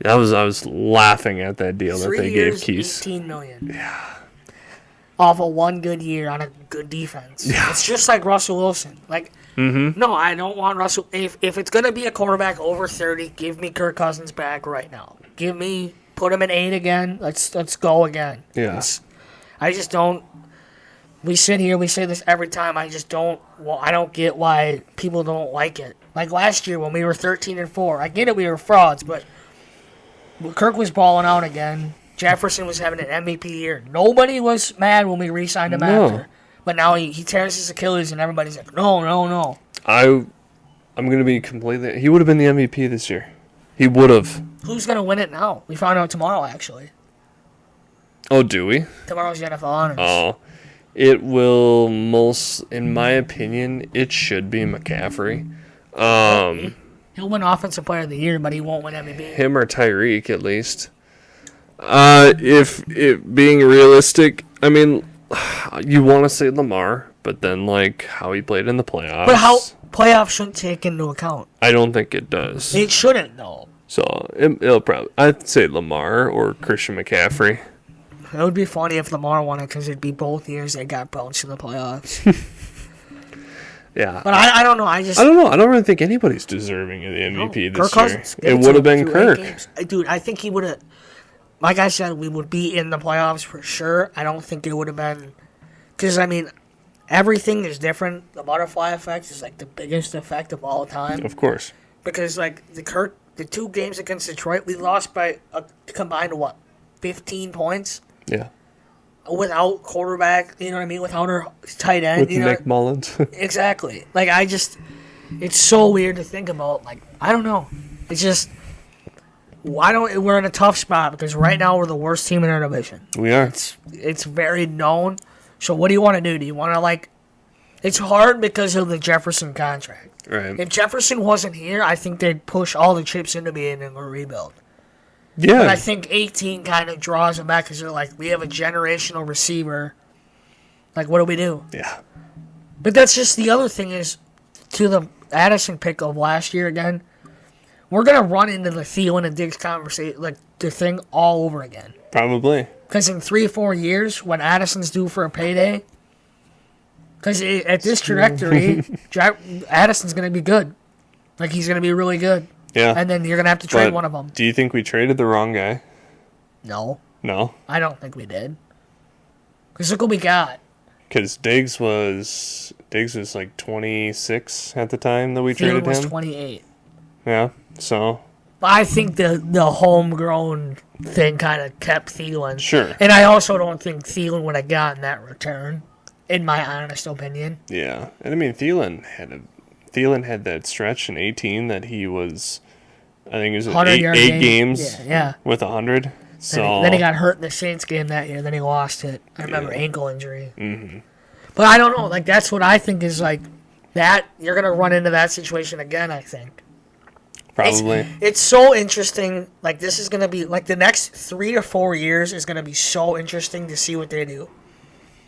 Speaker 2: I was laughing at that deal that they gave Keese.
Speaker 1: $18 million.
Speaker 2: Yeah.
Speaker 1: Off of one good year on a good defense. Yeah. It's just like Russell Wilson. No, I don't want Russell. If it's going to be a quarterback over 30, give me Kirk Cousins back right now. Put him at 8 again. Let's go again.
Speaker 2: Yeah.
Speaker 1: I just don't. We sit here, we say this every time. I don't get why people don't like it. Like last year when we were 13-4, I get it, we were frauds, but Kirk was balling out again. Jefferson was having an MVP year. Nobody was mad when we re-signed him after. But now he tears his Achilles and everybody's like, no.
Speaker 2: I'm going to be completely... He would have been the MVP this year. He would have.
Speaker 1: Who's going to win it now? We found out tomorrow, actually.
Speaker 2: Oh, do we?
Speaker 1: Tomorrow's the NFL Honors.
Speaker 2: Oh. It will in my opinion, it should be McCaffrey.
Speaker 1: He'll win Offensive Player of the Year, but he won't win MVP.
Speaker 2: Him or Tyreek, at least. If it being realistic, I mean, you want to say Lamar, but then how he played in the playoffs.
Speaker 1: But how playoffs shouldn't take into account.
Speaker 2: I don't think it does.
Speaker 1: It shouldn't, though.
Speaker 2: So it'll probably, I'd say Lamar or Christian McCaffrey.
Speaker 1: It would be funny if Lamar won it because it'd be both years they got bounced in the playoffs.
Speaker 2: Yeah.
Speaker 1: But I don't know.
Speaker 2: I don't know. I don't really think anybody's deserving of the MVP this
Speaker 1: Kirk
Speaker 2: year.
Speaker 1: Cousins.
Speaker 2: It would have been Kirk.
Speaker 1: Dude, I think he would have. Like I said, we would be in the playoffs for sure. I don't think it would have been. Because, I mean, everything is different. The butterfly effect is like the biggest effect of all time.
Speaker 2: Of course.
Speaker 1: Because, like, the 2 games against Detroit, we lost by a combined, 15 points?
Speaker 2: Yeah.
Speaker 1: Without quarterback, you know what I mean? Without our tight end.
Speaker 2: With Nick Mullins.
Speaker 1: Exactly. Like, it's so weird to think about. Like, I don't know. It's just, we're in a tough spot because right now we're the worst team in our division.
Speaker 2: We are.
Speaker 1: It's very known. So what do you want to do? Do you want to, it's hard because of the Jefferson contract.
Speaker 2: Right.
Speaker 1: If Jefferson wasn't here, I think they'd push all the chips into being in a rebuild.
Speaker 2: Yeah.
Speaker 1: But I think 18 kind of draws them back because they're like, we have a generational receiver. Like, what do we do?
Speaker 2: Yeah.
Speaker 1: But that's just the other thing is, to the Addison pick of last year again, we're going to run into the Thielen and Diggs conversation, like the thing all over again.
Speaker 2: Probably.
Speaker 1: Because in 3 or 4 years, when Addison's due for a payday, because at this trajectory, Addison's going to be good. Like, he's going to be really good.
Speaker 2: Yeah.
Speaker 1: And then you're going to have to trade one of them.
Speaker 2: Do you think we traded the wrong guy?
Speaker 1: No.
Speaker 2: No?
Speaker 1: I don't think we did. Because look what we got.
Speaker 2: Because Diggs was like 26 at the time that we traded
Speaker 1: Thielen was
Speaker 2: him.
Speaker 1: 28.
Speaker 2: Yeah, so.
Speaker 1: I think the homegrown thing kind of kept Thielen.
Speaker 2: Sure.
Speaker 1: And I also don't think Thielen would have gotten that return, in my honest opinion.
Speaker 2: Yeah. And I mean, Thielen had that stretch in 18 that he was, I think it was 8 games with 100. So
Speaker 1: then he got hurt in the Saints game that year. Then he lost it. I remember ankle injury. Mm-hmm. But I don't know. Like, that's what I think is like that. You're going to run into that situation again, I think.
Speaker 2: Probably.
Speaker 1: It's so interesting. Like, this is going to be, like, the next 3 to 4 years is going to be so interesting to see what they do.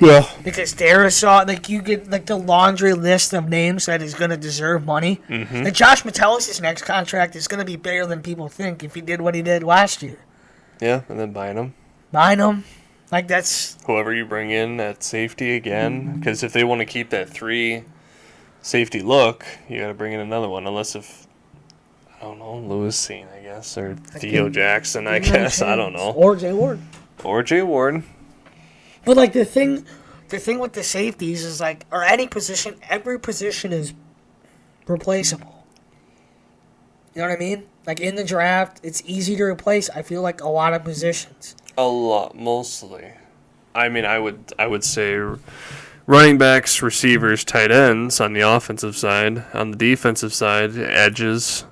Speaker 2: Yeah.
Speaker 1: Because like, you get, like, the laundry list of names that is going to deserve money. Mm-hmm. Like, Josh Metellus' next contract is going to be bigger than people think if he did what he did last year.
Speaker 2: Yeah, and then buying him.
Speaker 1: Like, that's...
Speaker 2: Whoever you bring in at safety again. Because if they want to keep that 3 safety look, you got to bring in another one. Unless if, I don't know, Lewis Seen, I guess. Or Theo Jackson, I guess. I don't know.
Speaker 1: Or Jay Ward. But, like, the thing with the safeties is, like, or any position, every position is replaceable. You know what I mean? Like, in the draft, it's easy to replace, I feel like, a lot of positions.
Speaker 2: A lot, mostly. I mean, I would say running backs, receivers, tight ends on the offensive side. On the defensive side, edges.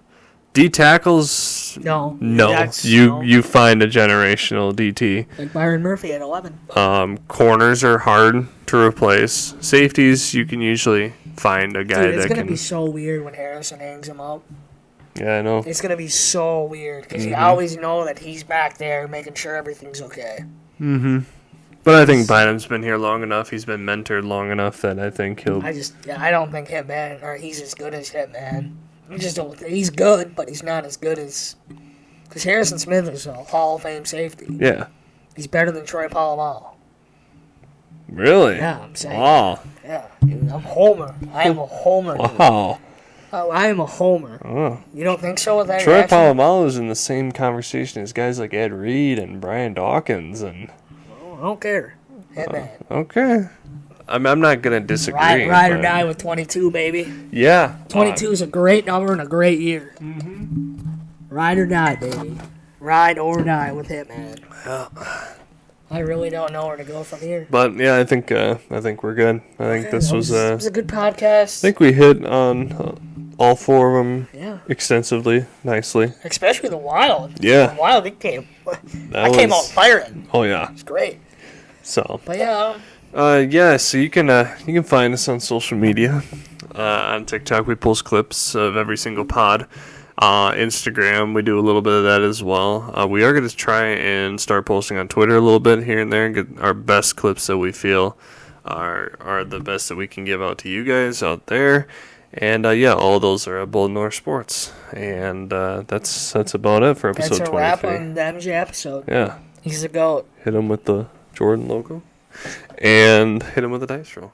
Speaker 2: D tackles,
Speaker 1: no.
Speaker 2: You find a generational DT.
Speaker 1: Like Byron Murphy at 11.
Speaker 2: Corners are hard to replace. Safeties, you can usually find a guy that can.
Speaker 1: It's gonna be so weird when Harrison hangs him up.
Speaker 2: Yeah, I know.
Speaker 1: It's gonna be so weird because you always know that he's back there making sure everything's okay.
Speaker 2: Mm-hmm. But I think Bynum's been here long enough. He's been mentored long enough that I think he'll.
Speaker 1: I don't think Hitman or he's as good as Hitman. I just don't. He's good, but he's not as good as. Because Harrison Smith is a Hall of Fame safety.
Speaker 2: Yeah.
Speaker 1: He's better than Troy Polamalu.
Speaker 2: Really?
Speaker 1: Yeah, I'm saying.
Speaker 2: Wow.
Speaker 1: Yeah, dude, I'm Homer. I am a Homer.
Speaker 2: Wow.
Speaker 1: Oh, I am a Homer.
Speaker 2: Oh.
Speaker 1: You don't think so with that?
Speaker 2: Troy Polamalu is in the same conversation as guys like Ed Reed and Brian Dawkins and.
Speaker 1: Oh, I don't care. Hitman.
Speaker 2: Okay. I'm not gonna disagree.
Speaker 1: Ride or die with 22, baby.
Speaker 2: Yeah.
Speaker 1: 22 is a great number and a great year. Mm-hmm. Ride or die, baby. Ride or die with Hitman.
Speaker 2: Well,
Speaker 1: I really don't know where to go from here.
Speaker 2: But yeah, I think we're good. I think this was
Speaker 1: a good podcast.
Speaker 2: I think we hit on all 4 of them extensively, nicely.
Speaker 1: Especially the Wild.
Speaker 2: Yeah.
Speaker 1: The Wild, it came. I came out firing.
Speaker 2: Oh yeah.
Speaker 1: It's great.
Speaker 2: So.
Speaker 1: But yeah.
Speaker 2: So you can find us on social media. On TikTok, we post clips of every single pod. Instagram, we do a little bit of that as well. We are going to try and start posting on Twitter a little bit here and there and get our best clips that we feel are the best that we can give out to you guys out there. And all those are at Bold North Sports. And that's about it for episode 23. That's a wrap
Speaker 1: on the MJ episode.
Speaker 2: Yeah.
Speaker 1: He's a GOAT.
Speaker 2: Hit him with the Jordan logo. And hit him with a dice roll.